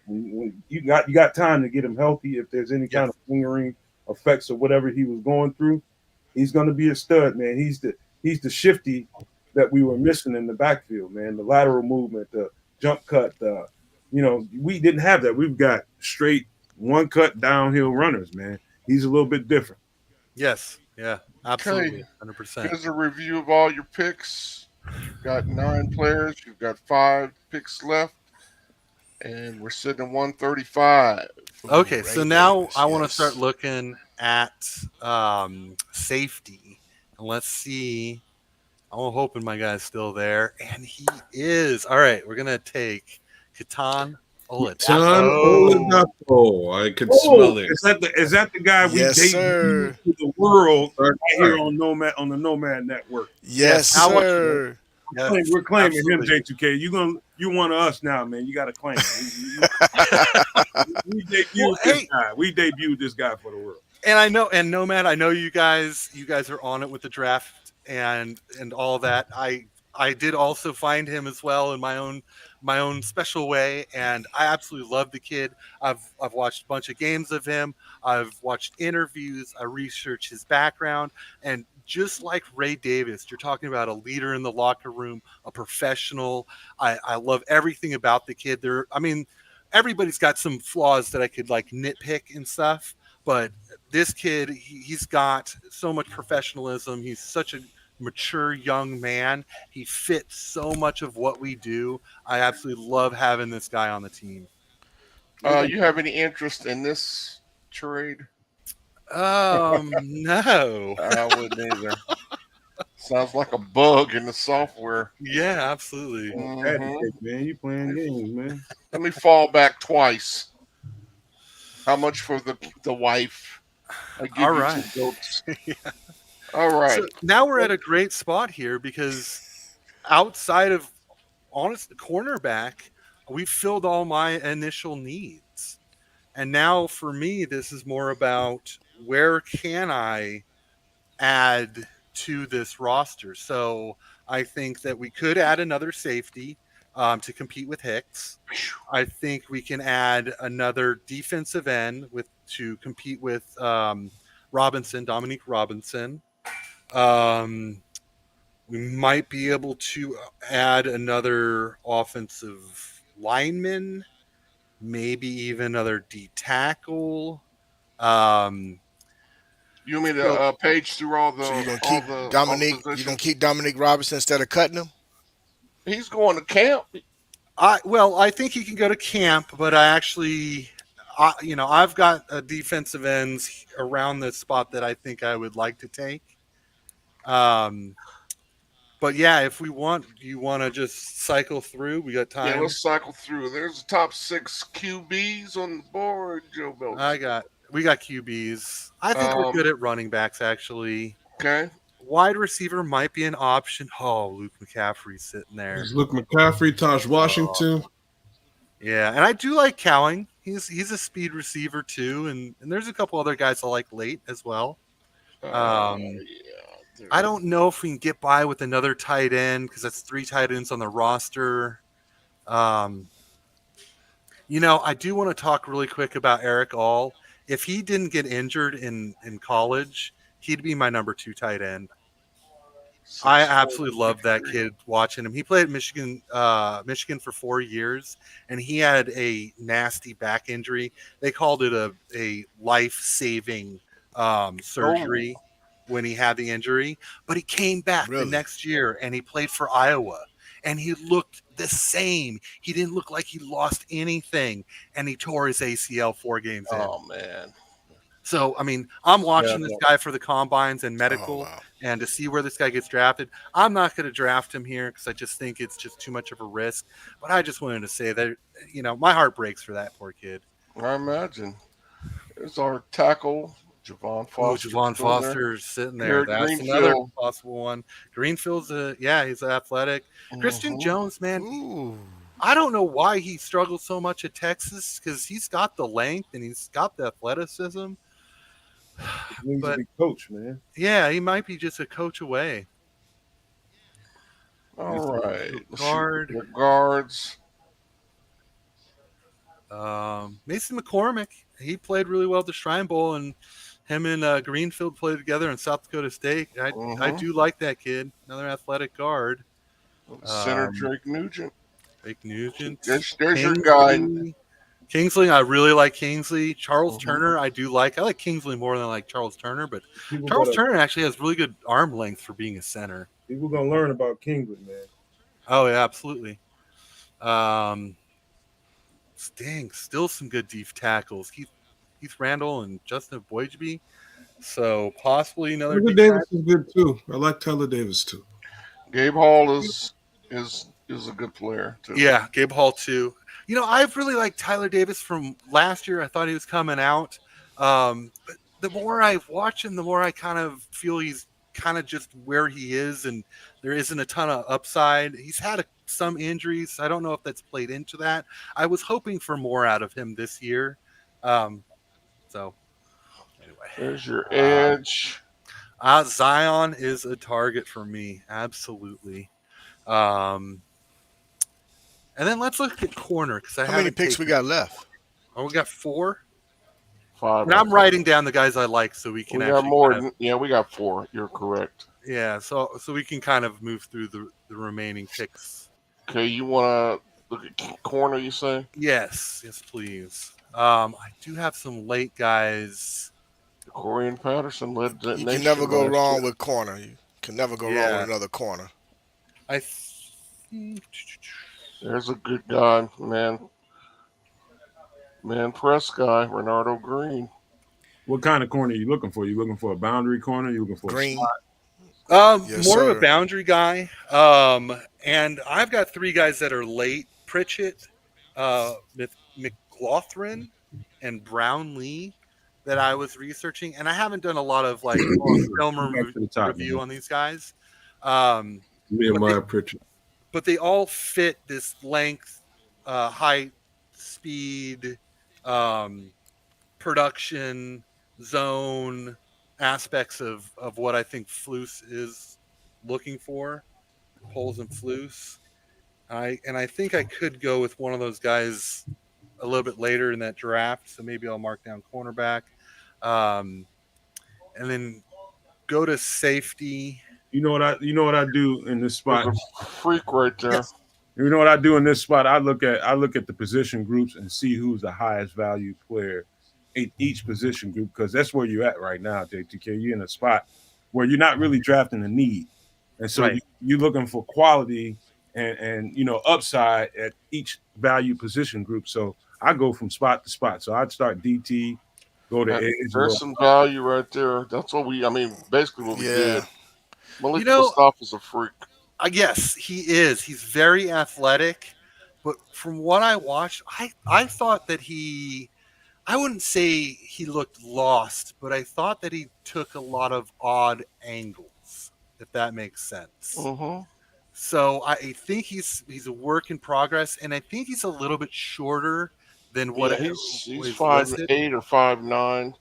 When you got time to get him healthy. If there's any kind of lingering effects of whatever he was going through, he's going to be a stud, man. He's the shifty that we were missing in the backfield, man. The lateral movement, the jump cut, we didn't have that. We've got straight one cut downhill runners, man. He's a little bit different. Yes, yeah, absolutely, 100%. Here's a review of all your picks. You've got 9 players. You've got 5 picks left. And we're sitting at 135. Okay, so now I want to start looking at safety. And let's see. I'm hoping my guy's still there. And he is. All right, we're going to take Ketan Oladapo. I could smell it. Is that the guy we debuted to the world right here on the Nomad Network? Yes, sir. We're claiming him, J2K. You one of us now, man. You got to claim him. We debuted this guy. We debuted this guy for the world. And I know, and Nomad, I know you guys are on it with the draft and all that. I did also find him as well in my own special way, and I absolutely love the kid. I've watched a bunch of games of him. I've watched interviews. I researched his background, and just like Ray Davis, you're talking about a leader in the locker room, a professional. I love everything about the kid. Everybody's got some flaws that I could like nitpick and stuff, but this kid, he's got so much professionalism. He's such a mature young man. He fits so much of what we do. I absolutely love having this guy on the team. You have any interest in this trade? No. I wouldn't either. Sounds like a bug in the software. Yeah, absolutely. Mm-hmm. Man, you playing games, man. Let me fall back twice. How much for the wife? I give All you right. 2 goats. Yeah. All right. So now we're at a great spot here because outside of honest cornerback, we've filled all my initial needs. And now for me, this is more about where can I add to this roster. So I think that we could add another safety to compete with Hicks. I think we can add another defensive end to compete with Dominique Robinson. We might be able to add another offensive lineman, maybe even another D tackle. You want me to page through all the? So you're gonna keep Dominique? You're gonna keep Dominique Robinson instead of cutting him? He's going to camp. I think he can go to camp, but I've got defensive ends around the spot that I think I would like to take. But yeah, if we want, you want to just cycle through? We got Yeah, time. let's cycle through. There's the top 6 QBs on the board, Joe Belcher. We got QBs. I think we're good at running backs actually. Okay. Wide receiver might be an option. Oh, Luke McCaffrey's sitting there. There's Luke McCaffrey, Taj Oh, Washington. yeah, and I do like Cowing. He's a speed receiver too, and there's a couple other guys I like late as well. Um, Yeah. I don't know if we can get by with another tight end because that's 3 tight ends on the roster. Um, I do want to talk really quick about Eric All. If he didn't get injured in college, he'd be my number 2 tight end. I 6'4", absolutely love that 253. kid watching him. He played at Michigan for 4 years, and he had a nasty back injury. They called it a life saving surgery when he had the injury, but he came back the Really? next year and he played for Iowa, and he looked the same. He didn't look like he lost anything, and he tore his ACL 4 games in. Oh man. So, I mean, I'm watching Yeah. this guy for the combines and Oh medical wow. and to see where this guy gets drafted. I'm not going to draft him here because I just think it's just too much of a risk. But I just wanted to say that, my heart breaks for that poor kid. I imagine. There's our tackle, Javon Oh, Foster. Javon still there. Foster's sitting there. Garrett That's Greenfield. another possible one. Greenfield's he's athletic. Christian Mhm. Jones, man, Ooh. I don't know why he struggles so much at Texas because he's got the length and he's got the athleticism. He needs But to be coached, man. yeah, he might be just a coach away. All right. Let's see Guard. the guards. Mason McCormick, he played really well at the Shrine Bowl, and him and Greenfield played together in South Dakota State. I Mhm. do like that kid. Another athletic guard. Center Um, Drake Nugent. Drake Nugent. There's your guy. Kingsley, I really like Kingsley. Charles Mhm. Turner, I do like. I like Kingsley more than I like Charles Turner, but People Charles gotta, Turner actually has really good arm length for being a center. people gonna learn about Kingwood, man. Oh yeah, absolutely. Still some good deep tackles. Keith Randall and Justin Boygeby. So possibly another Tyler deep Davis is good too. I like Tyler Davis too. Gabe Hall is a good player too. Yeah, Gabe Hall too. I've really liked Tyler Davis from last year. I thought he was coming out. But the more I've watched him, the more I kind of feel he's kind of just where he is, and there isn't a ton of upside. He's had some injuries. I don't know if that's played into that. I was hoping for more out of him this year. So anyway, There's your edge. Zion is a target for me. Absolutely. And then let's look at corner because How many picks we got left? Oh, we got 4. 5. And I'm writing down the guys I like so we can We actually got more. kind of, Yeah, we got 4. You're correct. so we can kind of move through the remaining picks. Okay, you want to look at corner? You say? Yes, please. I do have some late guys. Corian Patterson led that You nation. can never go last wrong year. with corner. You can never go wrong Yeah. with another corner. I think There's a good guy, man. Man press guy, Renardo Green. What kind of corner are you looking for? You looking for a boundary corner? You looking for Green. a slot? Yes, more of sir. a boundary guy. And I've got 3 guys that are late: Pritchett, McLaughlin, and Brownlee that I was researching, and I haven't done a lot of like film Back to the top, review man. on these guys. Um, Nehemiah Pritchett. but they all fit this length, height, speed, production, zone aspects of what I think Flus is looking for, Poles and Flus. I think I could go with one of those guys a little bit later in that draft, so maybe I'll mark down cornerback, and then go to safety. You know what I do in this spot? There's a freak right there. Yes. You know what I do in this spot? I look at the position groups and see who's the highest value player in each position group, because that's where you're at right now, J2K. You're in a spot where you're not really drafting a need, and so Right. you're looking for quality and upside at each value position group. So I go from spot to spot. So I'd start DT, go to edge. There's some value right there. That's what basically what we Yeah. did. Malik You know- Mustafa's a freak. Yes, he is. He's very athletic, but from what I watched, I thought that I wouldn't say he looked lost, but I thought that he took a lot of odd angles, if that makes sense. Mm-hmm. So I think he's a work in progress, and I think he's a little bit shorter than what Yeah, he's is five listed. eight or 5'9".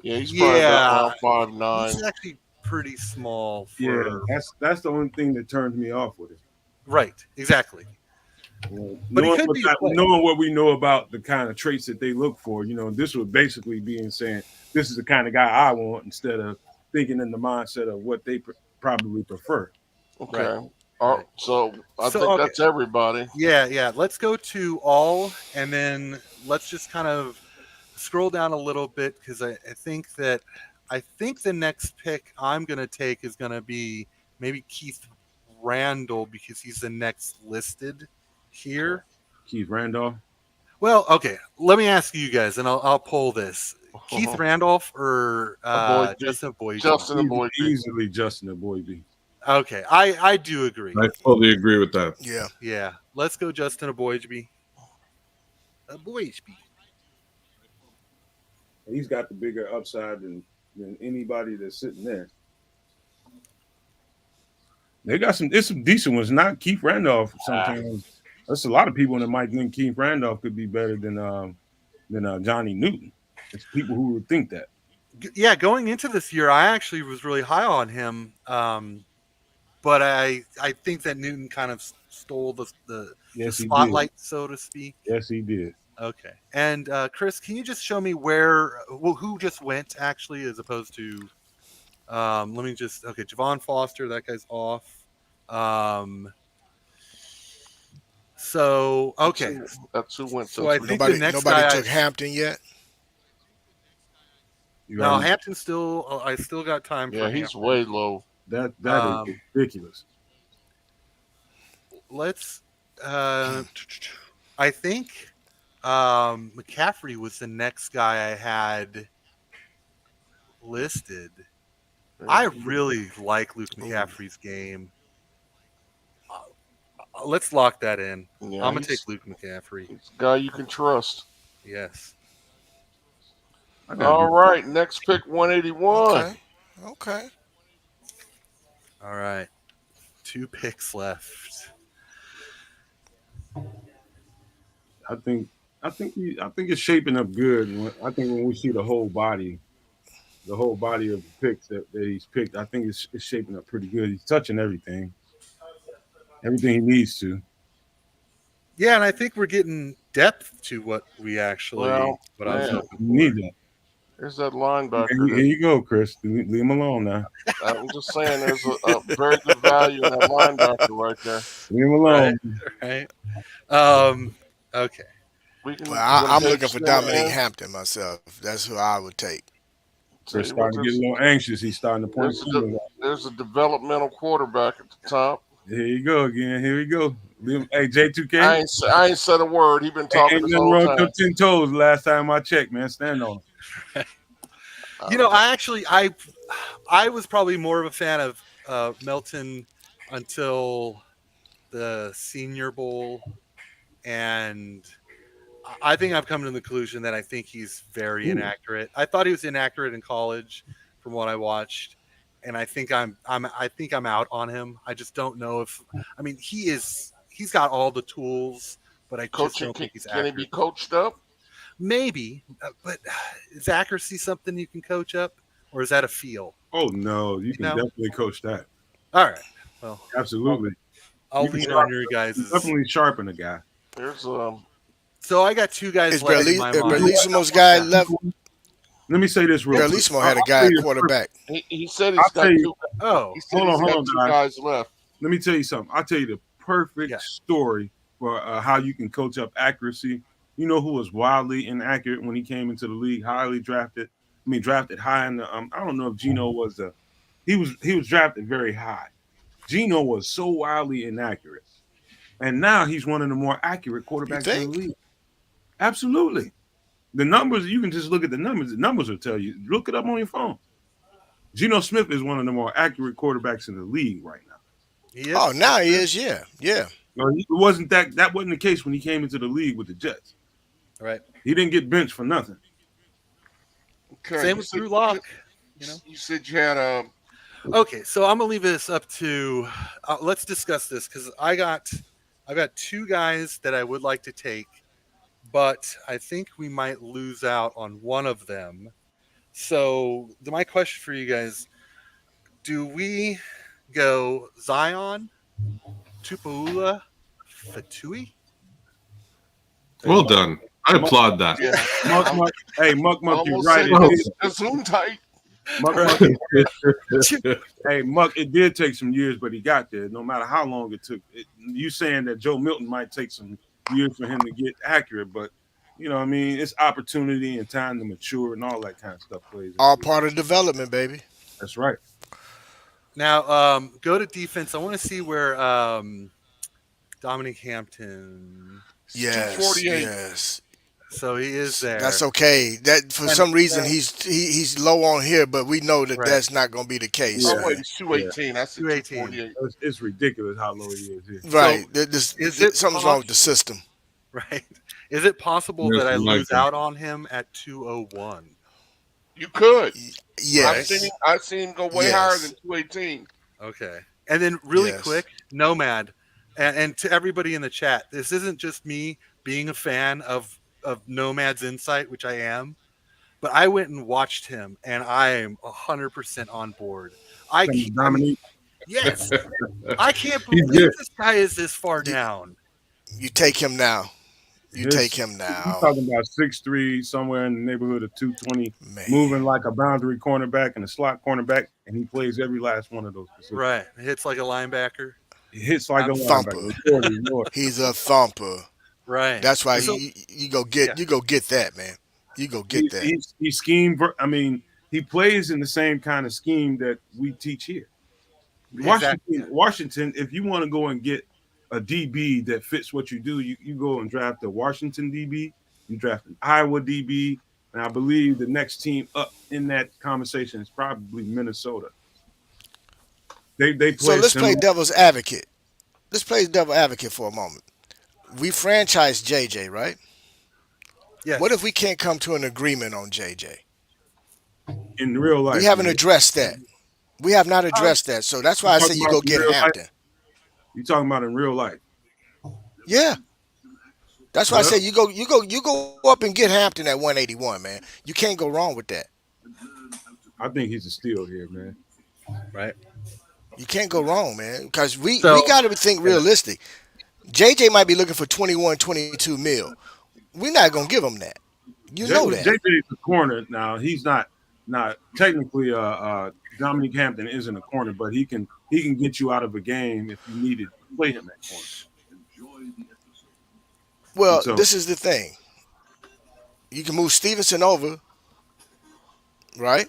Yeah, he's probably about Yeah, around 5'9". he's actually pretty small Yeah, for that's the only thing that turns me off with it. right, exactly. You know, But he could be a player. knowing what we know about the kind of traits that they look for, this would basically be in saying this is the kind of guy I want instead of thinking in the mindset of what they probably prefer. Okay. Right. Oh, Right. so I So think okay. that's everybody. Yeah. Let's go to all, and then let's just kind of scroll down a little bit because I think the next pick I'm gonna take is gonna be maybe Keith Randall because he's the next listed Okay. here. Keith Randolph, Well, okay. Let me ask you guys, and I'll pull this: Keith Randolph or Boydby. Justin Boydby? Justin and Boydby. easily Justin and Boydby. Okay, I do agree. I fully agree with that. Yeah. Yeah, let's go Justin Aboyjby. Aboyjby. He's got the bigger upside than anybody that's sitting there. They got there's some decent ones. Not Keith Randolph. Sometimes there's a lot of people that might think Keith Randolph could be better than Johnny Newton. It's people who would think that. Yeah, going into this year, I actually was really high on him, but I think that Newton kind of stole the Yes, he did. spotlight, so to speak. Yes, he did. Okay, and Chris, can you just show me who just went actually, as opposed to let me just Javon Foster, that guy's off. So okay, That's who went. so I think Nobody the next nobody guy took Hampton yet. no, Hampton still. I still got time. Yeah, for he's Hampton. way low. That is ridiculous. Let's. I think McCaffrey was the next guy I had listed. I really like Luke McCaffrey's game. Let's lock that in. Yeah, I'm gonna take Luke McCaffrey. He's a guy you can trust. Yes. All right, next pick 181. Okay. All right. 2 picks left. I think it's shaping up good. I think when we see the whole body of the picks that he's picked, I think it's shaping up pretty good. He's touching everything he needs to. Yeah, and I think we're getting depth to what we actually. Well, what I was man, hoping for. Need that. There's that linebacker. Here you go, Chris. Leave him alone now. I'm just saying, there's a very good value in that linebacker right there. Leave him alone. Right. Okay. Well, I'm looking for Dominique Hampton myself. That's who I would take. Chris starting to get a little anxious. He's starting to point. There's a developmental quarterback at the top. Here you go again. Here we go. Hey, J2K. I ain't said a word. He been talking ain't this nothing whole wrong time. with 10 toes last time I checked, man. Stand on it. I was probably more of a fan of Melton until the Senior Bowl, and I think I've come to the conclusion that I think he's very inaccurate. I thought he was inaccurate in college, from what I watched, and I think I'm out on him. I just don't know if he's got all the tools, but I just don't think he's accurate. Can he be coached up? Maybe, but is accuracy something you can coach up, or is that a feel? Oh no, you can definitely coach that. All right, well, absolutely. I'll lean on your guys. Definitely sharpen a guy. There's So I got 2 guys left in my mind. Bellissimo's guy left. Let me say this real quick. Bellissimo had a guy at quarterback. He said he's got 2. Hold on, guys left. Let me tell you something. I'll tell you the perfect story for how you can coach up accuracy. You know who was wildly inaccurate when he came into the league, drafted high in the. I don't know if Geno was he was drafted very high. Geno was so wildly inaccurate, and now he's one of the more accurate quarterbacks in the league. Absolutely, the numbers you can just look at the numbers. The numbers will tell you. Look it up on your phone. Geno Smith is one of the more accurate quarterbacks in the league right now. He Oh, is. now That's he true. is. Yeah, yeah. No, it wasn't that. That wasn't the case when he came into the league with the Jets. Right. He didn't get benched for nothing. Okay, Same with Drew Lock. You know. you said you had Okay, so I'm gonna leave this up to. Let's discuss this because I've got two guys that I would like to take, but I think we might lose out on one of them. So my question for you guys: do we go Zion, Tupaula, Fatui? Hey, Well done. I Muck, applaud that. yeah. Muck, I Muck. Hey, Muck, Muck, you're almost right. said It Well did. Zoom tight. Muck, Right. Muck. Hey, Muck. It did take some years, but he got there. No matter how long it took. You saying that Joe Milton might take some years for him to get accurate, but you know, what I mean, it's opportunity and time to mature and all that kind of stuff plays All into it. part of development, baby. That's right. Now, go to defense. I want to see where Dominic Hampton. It's Yes, 248. yes. So he is That's there, okay. That for and some reason he's low on here, but we know that right, that's not going to be the case. Oh Yeah, wait, it's yeah. 218. I said 218. 248. It's ridiculous how low he is here. So Right. is it Something's wrong with the system. right? Is it possible Yes, that I like lose that. out on him at 201? You could. Right. Yes. I've seen him go way higher than Yes. 218. Okay. And then really Yes. quick, Nomad, and to everybody in the chat, this isn't just me being a fan of Nomad's insight, which I am, but I went and watched him, and I am 100% on board. I mean, Dominique, yes, I can't He's believe good. this guy is this far You, down. you take him now. You take his him you now. talking about 6'3", somewhere in the neighborhood of 220, Man. moving like a boundary cornerback and a slot cornerback, and he plays every last one of those positions. Right. Hits like a linebacker. He hits like a Thumper. linebacker. Lord, Lord. He's a thumper. Right. That's why So, yeah. you go get that, man. You go get that. He scheme. I mean, he plays in the same kind of scheme that we teach here. Exactly. Washington. If you want to go and get a DB that fits what you do, you go and draft a Washington DB. You draft an Iowa DB, and I believe the next team up in that conversation is probably Minnesota. They So play let's play similar. devil's advocate. Let's play devil advocate for a moment. We franchise JJ, right? Yes. What if we can't come to an agreement on JJ? In real We life. haven't addressed that. We have not Um, addressed that. So that's You why I talking said you about go in get real life? Hampton. You talking about in real life? Yeah. That's why I Well, said you go up and get Hampton at 181, man. You can't go wrong with that. I think he's a steal here, man. right. You can't go wrong, man. Because we So, got to think Yeah. realistic. JJ might be looking for 21, 22 mil. We're not gonna give him that. You know that. JJ is a corner now. He's not technically. Dominique Hampton isn't a corner, but he can get you out of a game if you needed to play him at corner. And Well, so this is the thing. You can move Stevenson over, right?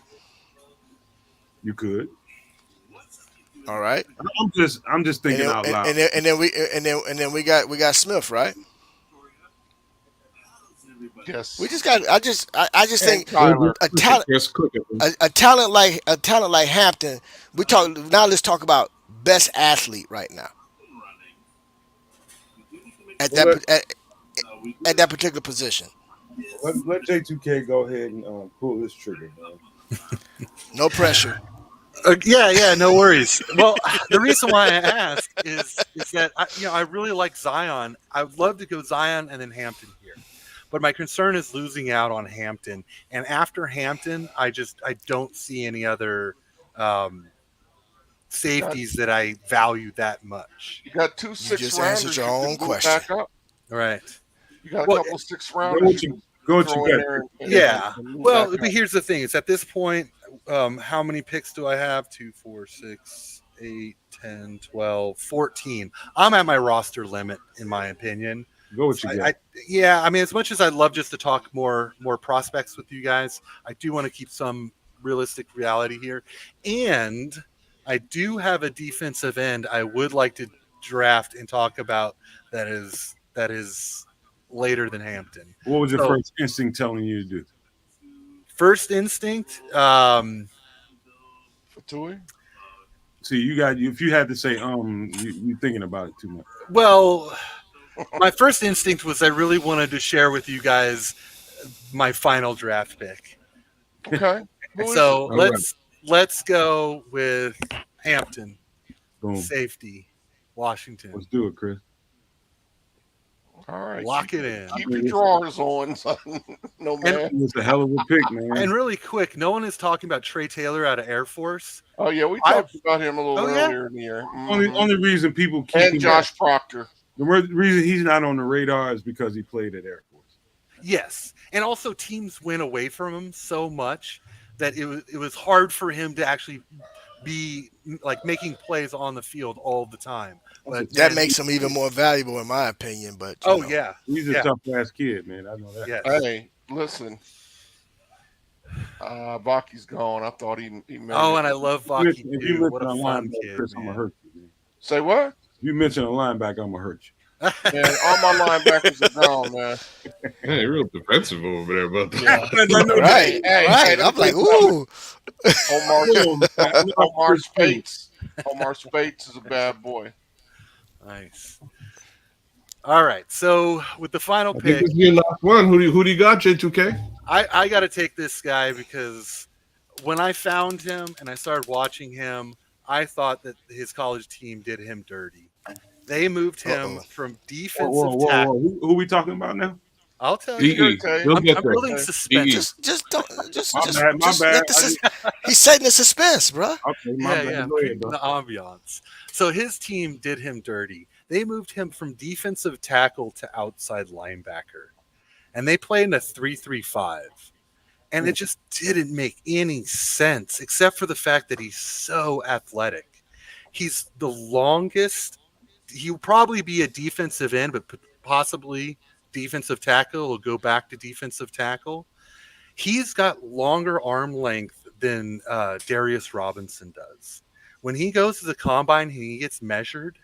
you could. All right. I'm just And thinking then out loud. we got Smith, right? Yes. We just got. I just And think Tyler. a talent Yes, quick. a talent like Hampton. We talk now. Let's talk about best athlete right now at Well, at that particular position. let J2K go ahead and pull this trigger, man. No pressure. yeah, no worries. Well, the reason why I ask is that I really like Zion. I would love to go Zion and then Hampton here, but my concern is losing out on Hampton. And after Hampton, I don't see any other um, Got, safeties that I value that much. you got two You six just answered rounders your you own could move question. back up. All right. You got a Well, couple of six Go rounders what you you can go what throw you in got. there Yeah. and move Well, back but up. here's the thing: it's at this point, how many picks do I have? 2, 4, 6, 8, 10, 12, 14. I'm at my roster limit, in my opinion. Go what So you got. yeah, I mean, as much as I'd love just to talk more prospects with you guys, I do want to keep some realistic reality here, and I do have a defensive end I would like to draft and talk about that is later than Hampton. What was your So first instinct telling you to do? first instinct, Fatui? See, if you had to say you thinking about it too much. Well, my first instinct was I really wanted to share with you guys my final draft pick. Okay. Who is it? So All right. let's go with Hampton, Boom. safety, Washington. Let's do it, Chris. All right. Lock it in. Keep your drawers on, son. No man. It's a hell of a pick, man. And really quick, no one is talking about Trey Taylor out of Air Force. Oh yeah, we I- talked about him a little Oh, yeah? earlier in the year. Only reason people keep And him Josh Proctor. the reason he's not on the radar is because he played at Air Force. Yes, and also teams went away from him so much that it was hard for him to actually be like making plays on the field all the time. But That man, makes him even more valuable, in my opinion. But you oh know. yeah, He's a yeah, tough ass kid, man. I know that. yes. Hey, listen. Baki's gone. I thought he made Oh, it. and I love If Vaki you too. What mention a a fun linebacker, kid, Chris, I'm gonna man. hurt you, man. Say what? If you mention a linebacker, I'm gonna hurt you. Man, all my linebackers are gone, man. Hey, real defensive over there, but Yeah. Right, Hey, right. hey, I'm like, let me ooh. Omar Spates. Omar Spates is a bad boy. Nice. All right, so with the final I think pick, this is your last one. Who do you got, J2K? I got to take this guy because when I found him and I started watching him, I thought that his college team did him dirty. They moved him Uh-oh. from Whoa, defensive tackle. Who we talking about now? I'll tell you. DE. Okay. You'll I'm get there. building Okay. suspense. Just don't. Just My bad, my just bad. let he's setting the suspense, bro. Okay, my Yeah, bad. yeah, Go ahead, bro. the ambiance. So his team did him dirty. They moved him from defensive tackle to outside linebacker, and they played in a 3-3-5. And it just didn't make any sense, except for the fact that he's so athletic. He's the longest. He'll probably be a defensive end, but possibly defensive tackle. Will go back to defensive tackle. He's got longer arm length than Darius Robinson does. When he goes to the combine and he gets measured,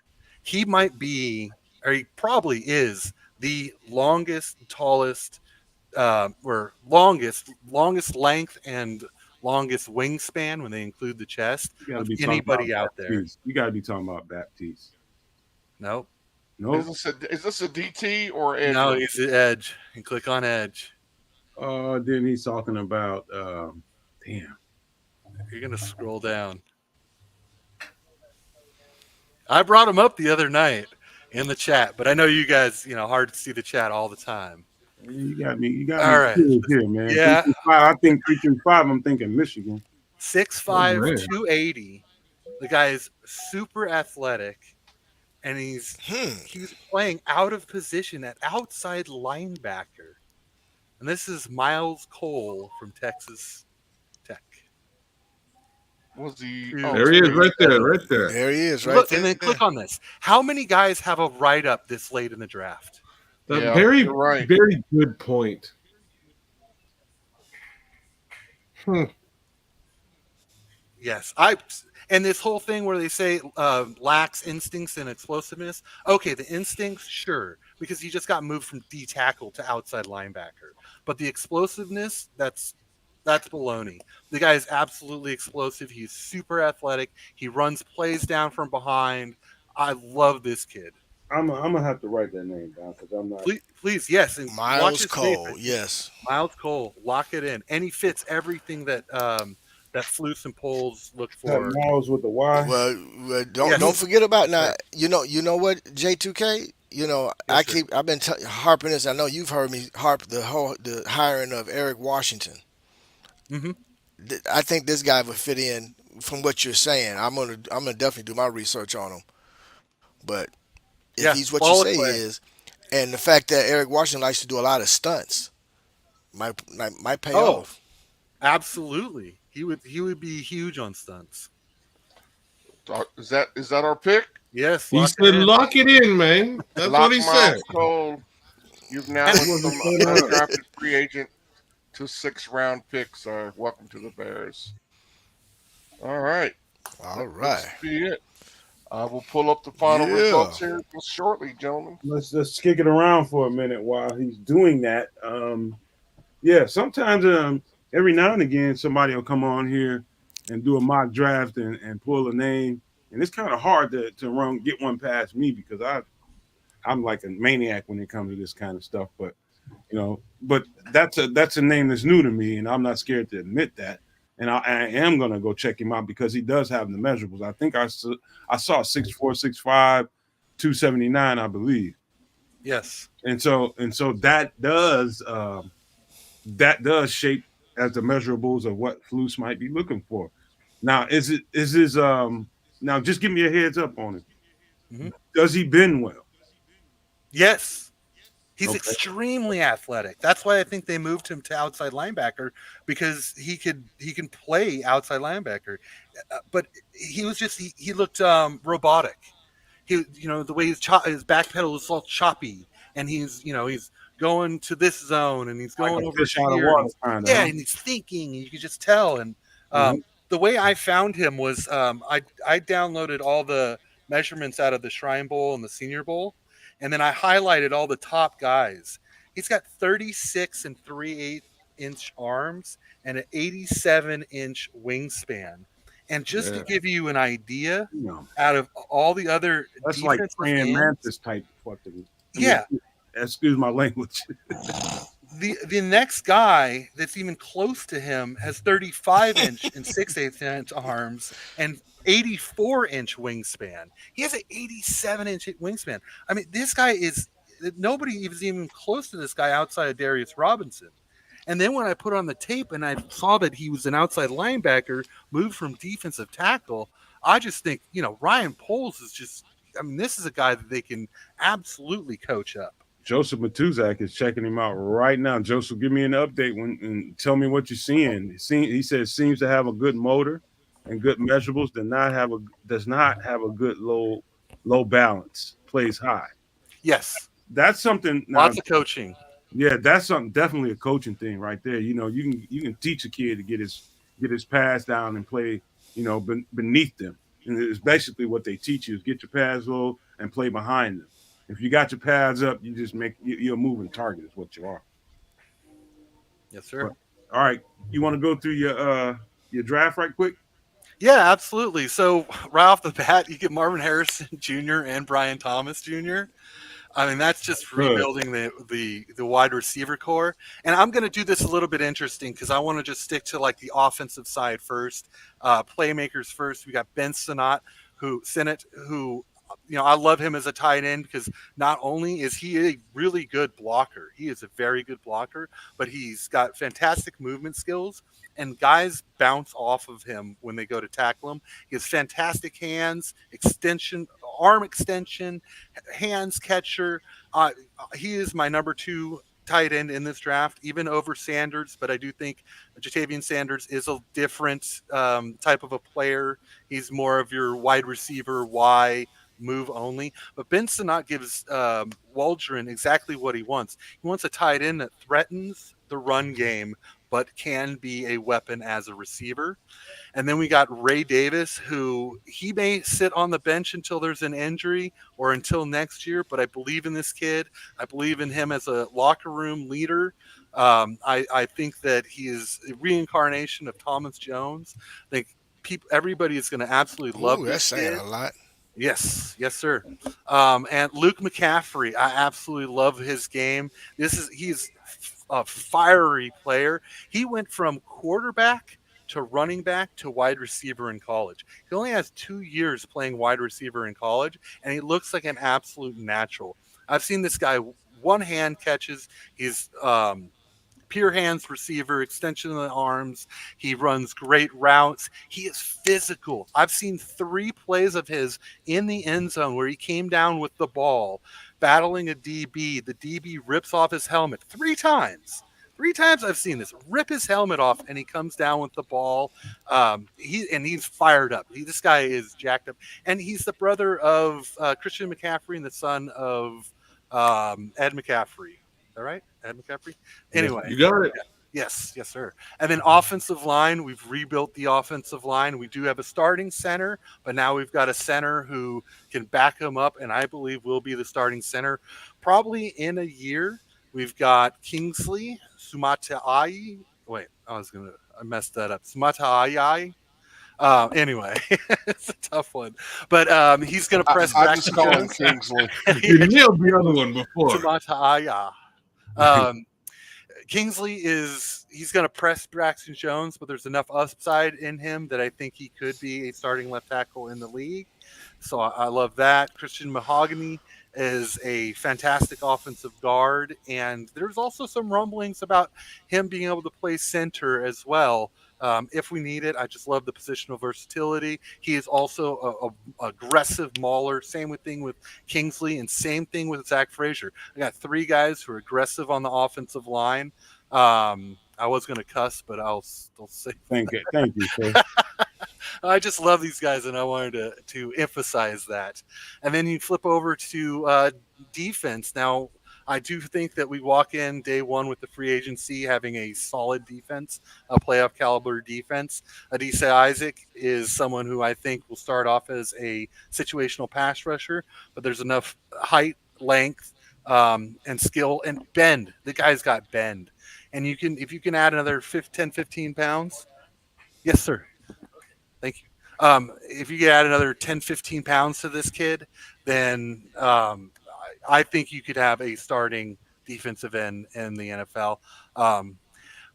he might be, or he probably is, the longest, tallest, or longest length and longest wingspan when they include the chest You gotta of be talking anybody about out there. Baptiste. You gotta be talking about Baptiste. Nope. No, Is this a DT or edge? No, rusher? he's the edge. And click on edge. then he's talking about damn. You're gonna scroll down. I brought him up the other night in the chat, but I know you guys, hard to see the chat all the time. You got me. You got All me right. serious here, man. Yeah. 3-5, I think 3-5. I'm thinking Michigan. 6'5", Oh, man. 280. The guy is super athletic, and he's playing out of position at outside linebacker. And this is Miles Cole from Texas Tech. Was he? There he is, right there, right there. There he is, right Look, there. and then click on this. How many guys have a write-up this late in the draft? Yeah, Very, you're right. very good point. Yes, and this whole thing where they say lacks instincts and explosiveness. Okay, the instincts, sure, because he just got moved from D tackle to outside linebacker. But the explosiveness, that's baloney. The guy is absolutely explosive. He's super athletic. He runs plays down from behind. I love this kid. I'm gonna have to write that name down because I'm not. Please, yes. And watch Miles his Cole, tape. yes. Miles Cole, lock it in, and he fits everything that that Flutes and Poles look for. Miles with the Y. Well, Yes. don't forget about now. You know what, J2K. Yes, I've been harping this. I know you've heard me harp the hiring of Eric Washington. Mhm. I think this guy would fit in from what you're saying. I'm gonna definitely do my research on him. But if Yeah, he's what you solid say play. he is, and the fact that Eric Washington likes to do a lot of stunts, might pay Oh. off. Absolutely, he would be huge on stunts. Is that our pick? Yes, He lock said, it in. "Lock it in, man." That's Lock what he Miles said. Cole. You've now And- went from undrafted free agent to 6th-round picks. Welcome to the Bears. All right. All right. That's be it. We'll pull up the final Yeah. results here just shortly, gentlemen. Let's kick it around for a minute while he's doing that. Yeah, sometimes every now and again somebody will come on here and do a mock draft and pull a name and it's kind of hard to run get one past me because I'm like a maniac when it comes to this kind of stuff. But but that's a name that's new to me, and I'm not scared to admit that. And I am gonna go check him out because he does have the measurables. I think I saw 6'4", 6'5", 279, I believe. Yes. And so that does shape as the measurables of what Flus might be looking for. Now, is his now just give me a heads up on it. Hmm. Does he bend well? Yes. He's Okay. extremely athletic. That's why I think they moved him to outside linebacker because he can play outside linebacker. But he was just he looked robotic. The way his back pedal is all choppy, and he's going to this zone, and he's Like going a over fish out of here, and water he's kind of, yeah, huh? and he's thinking, and you can just tell. And Mhm. the way I found him was I downloaded all the measurements out of the Shrine Bowl and the Senior Bowl, and then I highlighted all the top guys. He's got 36 and 3/8 inch arms and an 87-inch wingspan. And just to Yeah. give you an idea, You know, out of all the other that's like defensive praying ends, mantis type fucking. I mean, yeah, excuse my language. the next guy that's even close to him has 35-inch and 6/8 inch arms and 84-inch wingspan. He has an 87-inch wingspan. I mean, this guy is nobody is even close to this guy outside of Darius Robinson. And then when I put on the tape and I saw that he was an outside linebacker, moved from defensive tackle, I just think, Ryan Poles is just, I mean, this is a guy that they can absolutely coach up. Joseph Matuzak is checking him out right now. Joseph, give me an update and tell me what you're seeing. He says seems to have a good motor and good measurables. Does not have a good low balance. Plays high. Yes, That's something now. lots of coaching. Yeah, that's something definitely a coaching thing right there. You can teach a kid to get his pass down and play, beneath them. And it's basically what they teach you is get your pads low and play behind them. If you got your pads up, you just you're a moving target is what you are. Yes, sir. But all right, you want to go through your draft right quick? Yeah, absolutely. So right off the bat, you get Marvin Harrison Jr. and Brian Thomas Jr. I mean, that's just Good. rebuilding the wide receiver core. And I'm going to do this a little bit interesting because I want to just stick to like the offensive side first, playmakers first. We got Ben Sinnott, who I love him as a tight end because not only is he a really good blocker, he is a very good blocker, but he's got fantastic movement skills. And guys bounce off of him when they go to tackle him. He has fantastic hands, arm extension, hands catcher. He is my number two tight end in this draft, even over Sanders. But I do think Jatavian Sanders is a different type of a player. He's more of your wide receiver, move only. But Ben Sinnott gives Waldron exactly what he wants. He wants a tight end that threatens the run game, but can be a weapon as a receiver. And then we got Ray Davis, who he may sit on the bench until there's an injury or until next year, but I believe in this kid. I believe in him as a locker room leader. I think that he is a reincarnation of Thomas Jones. I think everybody is going to absolutely love Ooh, that's this saying kid. a lot. Yes, sir. And Luke McCaffrey, I absolutely love his game. He's a fiery player. He went from quarterback to running back to wide receiver in college. He only has 2 years playing wide receiver in college, and he looks like an absolute natural. I've seen this guy one hand catches. He's pure hands receiver, extension of the arms. He runs great routes. He is physical. I've seen 3 plays of his in the end zone where he came down with the ball, battling a DB. The DB rips off his helmet 3 times. 3 times I've seen this. Rip his helmet off, and he comes down with the ball. He's fired up. This guy is jacked up, and he's the brother of Christian McCaffrey and the son of Ed McCaffrey. Is that right? Ed McCaffrey. Anyway, You got it. yes, sir. And then offensive line, we've rebuilt the offensive line. We do have a starting center, but now we've got a center who can back him up, and I believe will be the starting center probably in a year. We've got Kingsley Sumatai. Wait, I messed that up. Sumatai. Anyway, it's a tough one, but he's going to I, press I just Braxton call him Jones. Kingsley. You nailed the other one before. Tamataya. Um, Kingsley he's going to press Braxton Jones, but there's enough upside in him that I think he could be a starting left tackle in the league. So I love that. Christian Mahogany is a fantastic offensive guard, and there's also some rumblings about him being able to play center as well. If we need it, I just love the positional versatility. He is also a aggressive mauler. Same thing with Kingsley, and same thing with Zach Frazier. I got three guys who are aggressive on the offensive line. I was going to cuss, but I'll still say Thank you, sir. I just love these guys, and I wanted to emphasize that. And then you flip over to defense. Now, I do think that we walk in day one with the free agency having a solid defense, a playoff caliber defense. Adisa Isaac is someone who I think will start off as a situational pass rusher, but there's enough height, length, and skill and bend. The guy's got bend. And if you can add another 10, 15 pounds, yes, sir. Thank you. If you could add another 10, 15 pounds to this kid, then I think you could have a starting defensive end in the NFL. Um,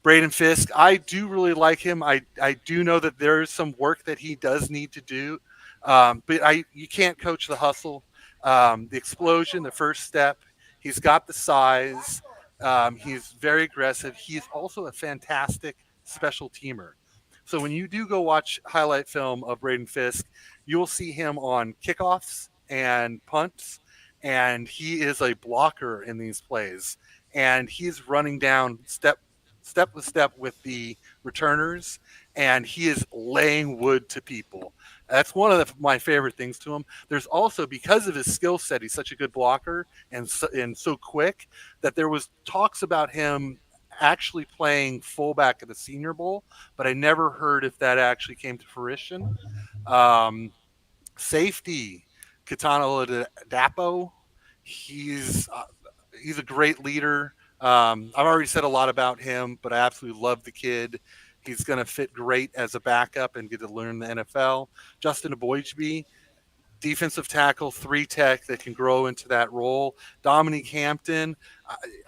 Braden Fisk, I do really like him. I do know that there is some work that he does need to do, but you can't coach the hustle, the explosion, the first step. He's got the size. He's very aggressive. He's also a fantastic special teamer. So when you do go watch highlight film of Braden Fisk, you'll see him on kickoffs and punts, and he is a blocker in these plays. And he's running down step with the returners, and he is laying wood to people. That's one of my favorite things to him. There's also, because of his skill set, he's such a good blocker and so quick that there was talks about him actually playing fullback at the Senior Bowl, but I never heard if that actually came to fruition. Um, Safety, Katana Dapo, he's uh, he's a great leader. I've already said a lot about him, but I absolutely love the kid. He's going to fit great as a backup and get to learn the NFL. Justin Aboyjby, defensive tackle, three tech that can grow into that role. Dominique Hampton,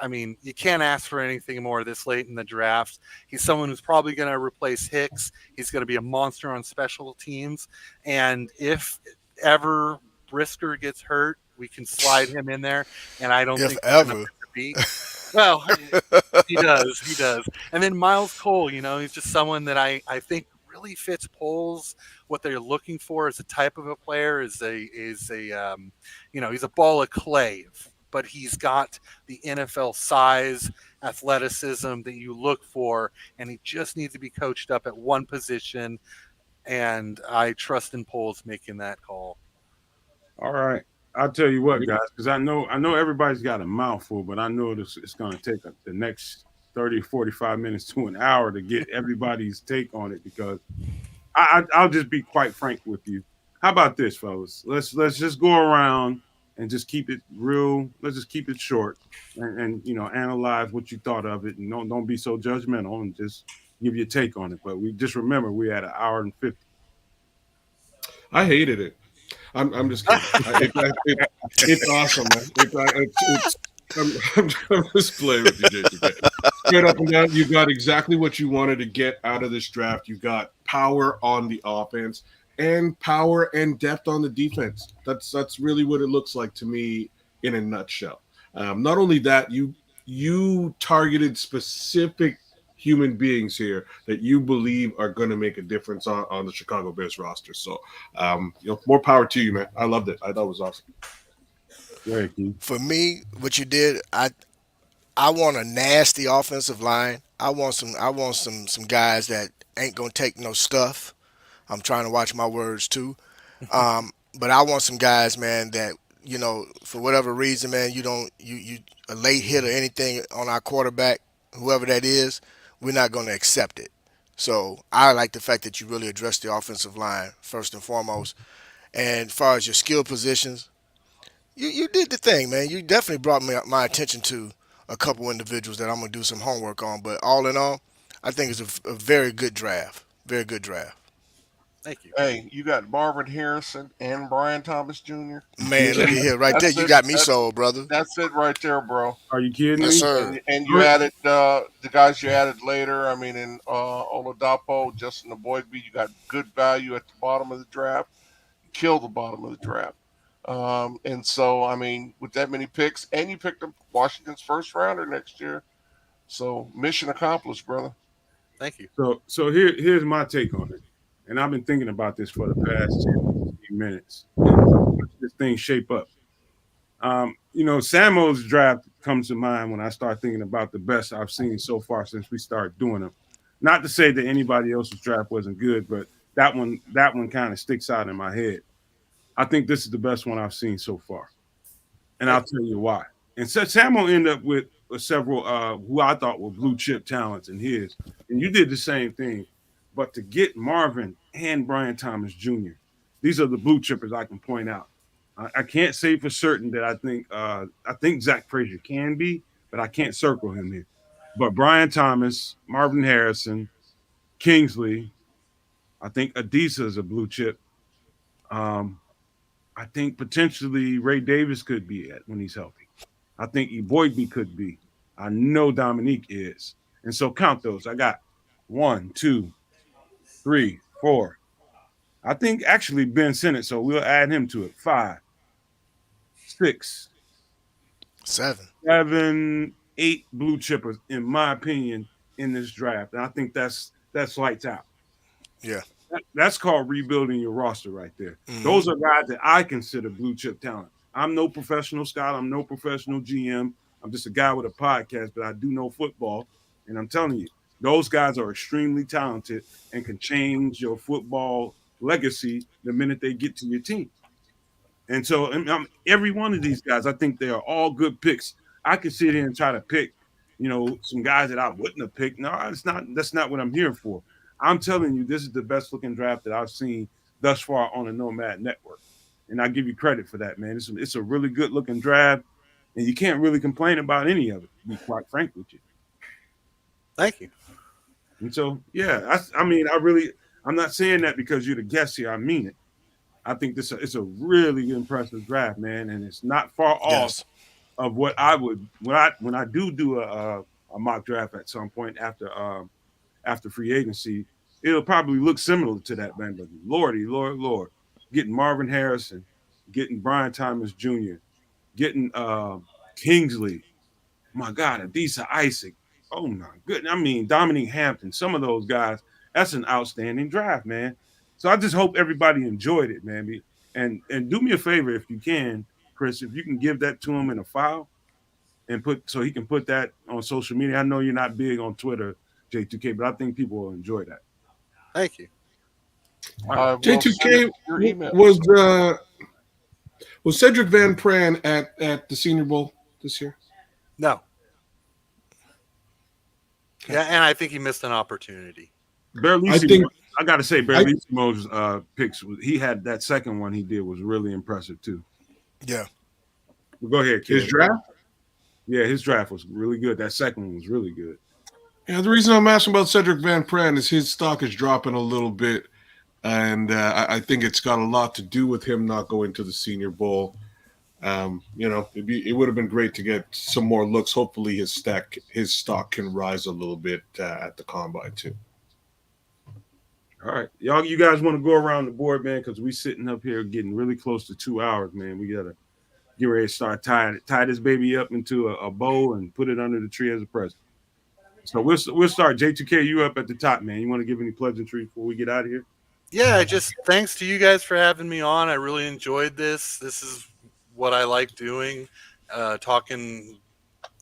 I mean, you can't ask for anything more this late in the draft. He's someone who's probably going to replace Hicks. He's going to be a monster on special teams. And if ever Brisker gets hurt, we can slide him in there. And I don't If think he's going to ever. miss a beat. Well, he does. He does. And then Miles Cole, he's just someone that I think really fits Poles. What they're looking for as a type of a player he's a ball of clay, but he's got the NFL size, athleticism that you look for, and he just needs to be coached up at one position. And I trust in Poles making that call. All right. I'll tell you what, guys, because I know everybody's got a mouthful, but I know it's going to take the next 30, 45 minutes to an hour to get everybody's take on it because I'll just be quite frank with you. How about this, fellas? Let's just go around and just keep it real. Let's just keep it short and analyze what you thought of it and don't be so judgmental and just give your take on it. But we just remember we had an hour and 50. I hated it. I'm just kidding. It's awesome, man. I'm just playing with you, J2K. Straight up and down, you got exactly what you wanted to get out of this draft. You got power on the offense and power and depth on the defense. That's really what it looks like to me in a nutshell. Not only that, you targeted specific human beings here that you believe are going to make a difference on the Chicago Bears roster. So, more power to you, man. I loved it. I thought it was awesome. Very key. For me, what you did, I want a nasty offensive line. I want some guys that ain't gonna take no stuff. I'm trying to watch my words too. But I want some guys, man, that for whatever reason, man, you a late hit or anything on our quarterback, whoever that is, we're not gonna accept it. So I like the fact that you really addressed the offensive line first and foremost. And as far as your skill positions, you did the thing, man. You definitely brought my attention to a couple individuals that I'm gonna do some homework on. But all in all, I think it's a very good draft. Very good draft. Thank you. Hey, you got Marvin Harrison and Brian Thomas Jr. Man, look at here, right there. That's You it. got me sold, brother. That's it right there, bro. Are you kidding Yes, me? sir. And you Good. added the guys you added later. I mean, in Oladapo, Justin Boydby, you got good value at the bottom of the draft. Kill the bottom of the draft. And so, I mean, with that many picks, and you picked up Washington's first rounder next year, so mission accomplished, brother. Thank you. So here's my take on it, and I've been thinking about this for the past 10 minutes. And watch this thing shape up. Samuel's draft comes to mind when I start thinking about the best I've seen so far since we started doing them. Not to say that anybody else's draft wasn't good, but that one kind of sticks out in my head. I think this is the best one I've seen so far, and I'll Thank tell you why. And so Samuel ended up with several who I thought were blue chip talents in his, and you did the same thing. But to get Marvin and Brian Thomas Jr., these are the blue chippers I can point out. I can't say for certain that I think Zach Frazier can be, but I can't circle him here. But Brian Thomas, Marvin Harrison, Kingsley, I think Adisa is a blue chip. Um, I think potentially Ray Davis could be it when he's healthy. I think Eboigbe could be. I know Dominique is. And so count those. I got 1, 2, 3, 4. I think actually Ben Sinnott, so we'll add him to it. 5, 6, 7. 7, 8 blue chippers, in my opinion, in this draft. And I think that's lights out. Yeah. That's called rebuilding your roster right there. Mhm. Those are guys that I consider blue chip talent. I'm no professional scout. I'm no professional GM. I'm just a guy with a podcast, but I do know football. And I'm telling you, those guys are extremely talented and can change your football legacy the minute they get to your team. And so every one of these guys, I think they are all good picks. I could sit here and try to pick, some guys that I wouldn't have picked. No, it's not. That's not what I'm here for. I'm telling you, this is the best looking draft that I've seen thus far on the Nomad Network, and I give you credit for that, man. It's a really good looking draft, and you can't really complain about any of it. To be quite frank with you. Thank you. And so, yeah, I'm not saying that because you're the guest here. I mean it. I think it's a really impressive draft, man, and it's not far off Yes. of what I would when I do a mock draft at some point after free agency. It'll probably look similar to that, man. But Lord, getting Marvin Harrison, getting Brian Thomas Jr., getting Kingsley, my God, Adisa Isaac. Oh my goodness. I mean, Dominique Hampton, some of those guys, that's an outstanding draft, man. So I just hope everybody enjoyed it, man. And do me a favor if you can, Chris, if you can give that to him in a file and so he can put that on social media. I know you're not big on Twitter, J2K, but I think people will enjoy that. Thank you. I will send J2K it to your email. was Cedric Van Pran at the Senior Bowl this year? No. Yeah, and I think he missed an opportunity. I got to say, Berlissimo's picks, he had that second one he did was really impressive too. Yeah. Well, go ahead, kid. His draft? Yeah, his draft was really good. That second one was really good. Yeah, the reason I'm asking about Cedric Van Pran is his stock is dropping a little bit, and I think it's got a lot to do with him not going to the Senior Bowl. It would have been great to get some more looks. Hopefully, his stock can rise a little bit at the combine too. All right, you guys want to go around the board, man, because we sitting up here getting really close to 2 hours, man. We gotta get ready to start tie this baby up into a bow and put it under the tree as a present. So we'll start. J2K, you up at the top, man. You want to give any pleasantry before we get out of here? Yeah, just thanks to you guys for having me on. I really enjoyed this. This is what I like doing, talking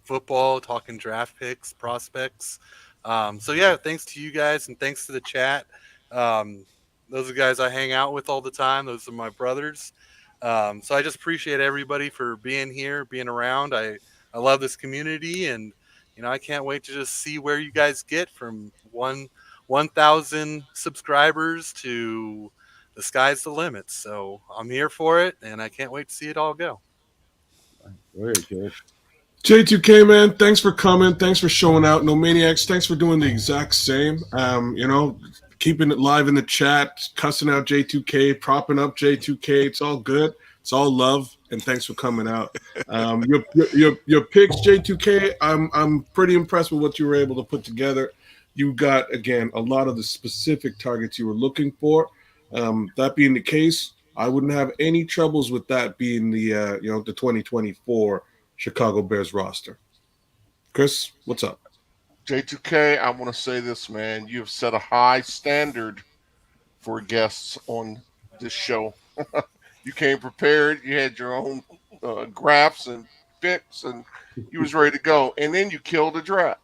football, talking draft picks, prospects. So yeah, thanks to you guys and thanks to the chat. Those are the guys I hang out with all the time. Those are my brothers. So I just appreciate everybody for being here, being around. I love this community, and I can't wait to just see where you guys get from 1,000 subscribers to the sky's the limit. So I'm here for it, and I can't wait to see it all go. Go ahead, kid. J2K, man, thanks for coming. Thanks for showing out. No Maniacs, thanks for doing the exact same. keeping it live in the chat, cussing out J2K, propping up J2K. It's all good. It's all love, and thanks for coming out. Your picks, J2K. I'm pretty impressed with what you were able to put together. You got again a lot of the specific targets you were looking for. That being the case, I wouldn't have any troubles with that being the the 2024 Chicago Bears roster. Chris, what's up? J2K, I want to say this, man. You've set a high standard for guests on this show. You came prepared. You had your own graphs and picks, and you was ready to go. And then you killed a draft.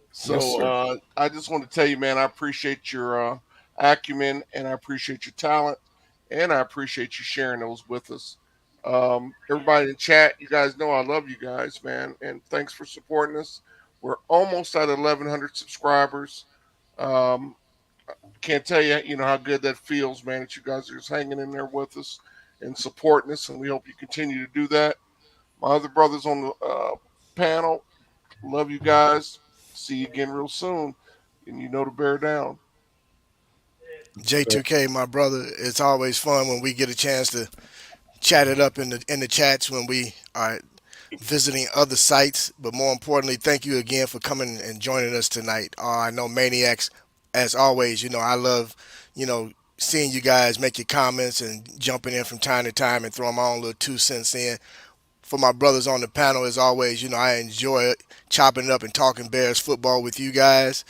Yes, So sir. I just want to tell you, man, I appreciate your acumen, and I appreciate your talent, and I appreciate you sharing those with us. Everybody in chat, you guys know I love you guys, man, and thanks for supporting us. We're almost at 1,100 subscribers. Um, can't tell you, how good that feels, man, that you guys are just hanging in there with us and supporting us, and we hope you continue to do that. My other brothers on the panel, love you guys. See you again real soon, and to bear down. J2K, my brother, it's always fun when we get a chance to chat it up in the chats when we are visiting other sites. But more importantly, thank you again for coming and joining us tonight. I know Maniacs, as always, I love, you know, seeing you guys make your comments and jumping in from time to time and throwing my own little 2 cents in. For my brothers on the panel, as always, I enjoy it, chopping it up and talking Bears football with you guys.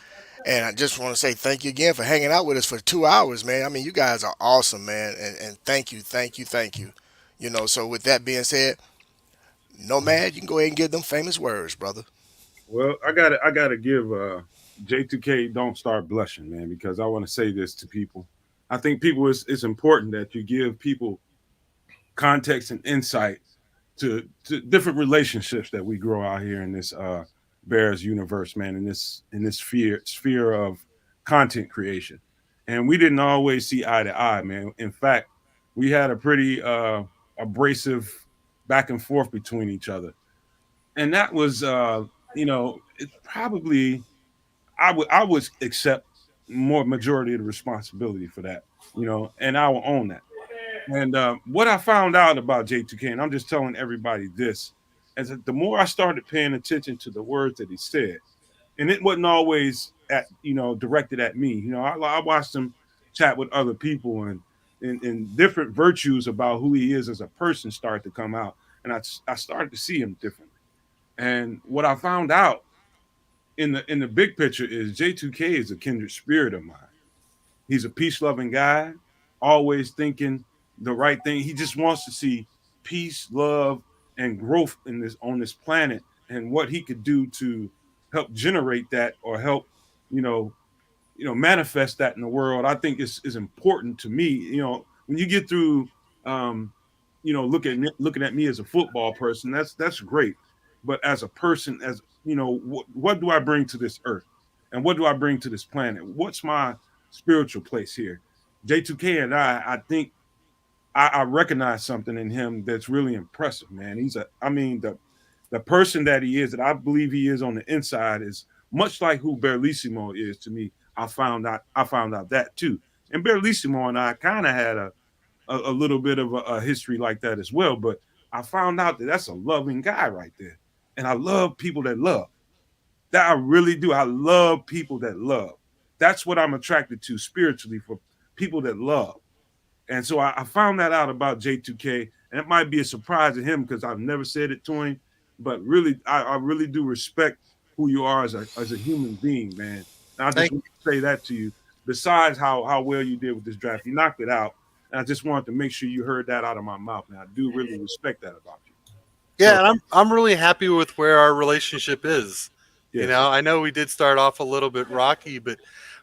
And I just want to say thank you again for hanging out with us for 2 hours, man. I mean, you guys are awesome, man. And thank you, thank you, thank you. So with that being said, Nomad, you can go ahead and give them famous words, brother. Well, I gotta give J2K don't start blushing, man, because I want to say this to people. I think people it's important that you give people context and insight to different relationships that we grow out here in this Bears universe, man, in this sphere of content creation. And we didn't always see eye to eye, man. In fact, we had a pretty abrasive back and forth between each other. And that was it's probably I would accept more majority of the responsibility for that, and I will own that. And what I found out about J2K, and I'm just telling everybody this, is that the more I started paying attention to the words that he said, and it wasn't always directed at me. I watched him chat with other people, and different virtues about who he is as a person started to come out, and I started to see him differently. And what I found out in the big picture is J2K is a kindred spirit of mine. He's a peace loving guy, always thinking the right thing. He just wants to see peace, love, and growth in this on this planet, and what he could do to help generate that or help, you know, manifest that in the world. I think is important to me. When you get through, looking at me as a football person, that's great. But as a person, as what do I bring to this earth, and what do I bring to this planet? What's my spiritual place here? J2K and I think I recognize something in him that's really impressive, man. I mean, the person that he is, that I believe he is on the inside, is much like who Berlissimo is to me. I found out that too. And Berlissimo and I kind of had a little bit of a history like that as well. But I found out that that's a loving guy right there. And I love people that love. That I really do. I love people that love. That's what I'm attracted to spiritually, for people that love. And so I found that out about J2K, and it might be a surprise to him because I've never said it to him. But really, I really do respect who you are as a human being, man. And I just Thank want to say that to you. Besides how well you did with this draft, you knocked it out, and I just wanted to make sure you heard that out of my mouth. And I do really respect that about you. So Yeah, and I'm really happy with where our relationship is. yes, I know we did start off a little bit rocky, but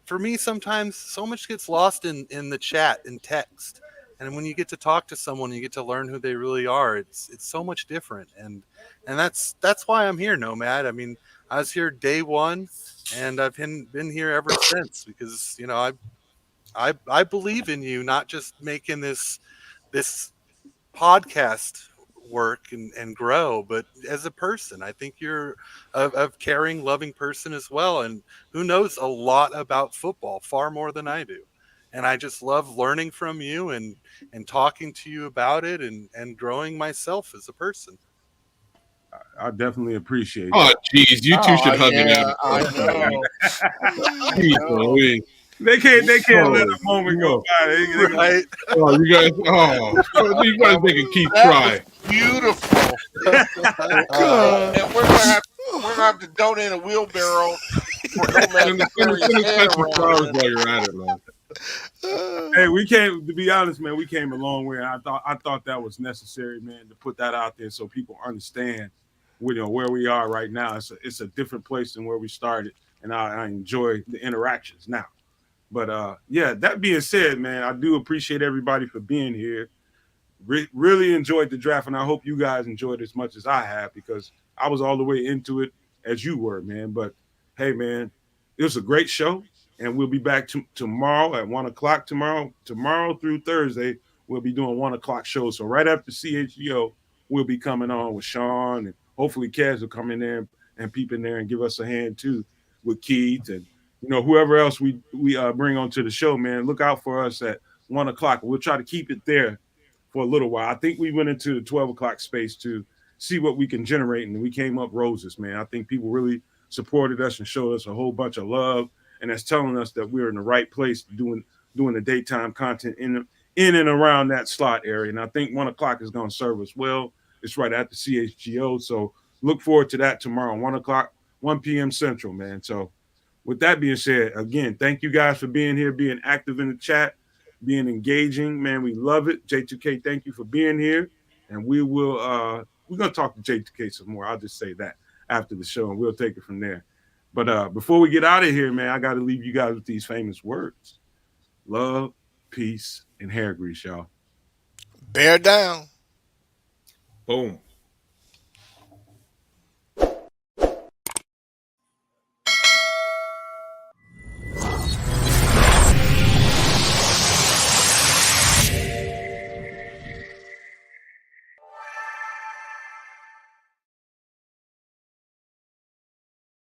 for me, sometimes so much gets lost in the chat in text. And when you get to talk to someone, you get to learn who they really are. It's so much different, and that's why I'm here, Nomad. I mean, I was here day one, and I've been here ever since because I believe in you, not just making this podcast work and grow, but as a person, I think you're a caring, loving person as well, and who knows a lot about football, far more than I do. And I just love learning from you and talking to you about it and growing myself as a person. I definitely appreciate Oh, that. geez, you two Oh should hug it yeah, out. I know. I Jeez, know. Louise. They can't let Oh, a moment go no. by. Right? Oh, you guys. Oh, you guys making Keith That was cry. beautiful. God. And we're gonna have to donate a wheelbarrow for Nomad Send to us, send us, carry his send us head special around flowers in. while you're at it, man. Hey, we came to be honest, man. We came a long way. I thought that was necessary, man, to put that out there so people understand, where we are right now. It's a different place than where we started, and I enjoy the interactions now. But yeah, that being said, man, I do appreciate everybody for being here. Really enjoyed the draft, and I hope you guys enjoyed it as much as I have because I was all the way into it as you were, man. But hey, man, it was a great show, and we'll be back tomorrow at 1 o'clock. Tomorrow through Thursday, we'll be doing 1 o'clock shows. So right after CHGO, we'll be coming on with Sean, and hopefully Kaz will come in there and peep in there and give us a hand too with Keith and whoever else we bring onto the show, man. Look out for us at 1 o'clock. We'll try to keep it there for a little while. I think we went into the 12 o'clock space to see what we can generate, and we came up roses, man. I think people really supported us and showed us a whole bunch of love, and that's telling us that we're in the right place doing the daytime content in and around that slot area. And I think 1 o'clock is going to serve us well. It's right after CHGO, so look forward to that tomorrow, 1 o'clock, 1 p.m. Central, man. So with that being said, again, thank you guys for being here, being active in the chat, being engaging. Man, we love it. J2K, thank you for being here. And we're gonna talk to J2K some more. I'll just say that after the show and we'll take it from there. But before we get out of here, man, I gotta leave you guys with these famous words. Love, peace, and hair grease, y'all. Bear down. Boom.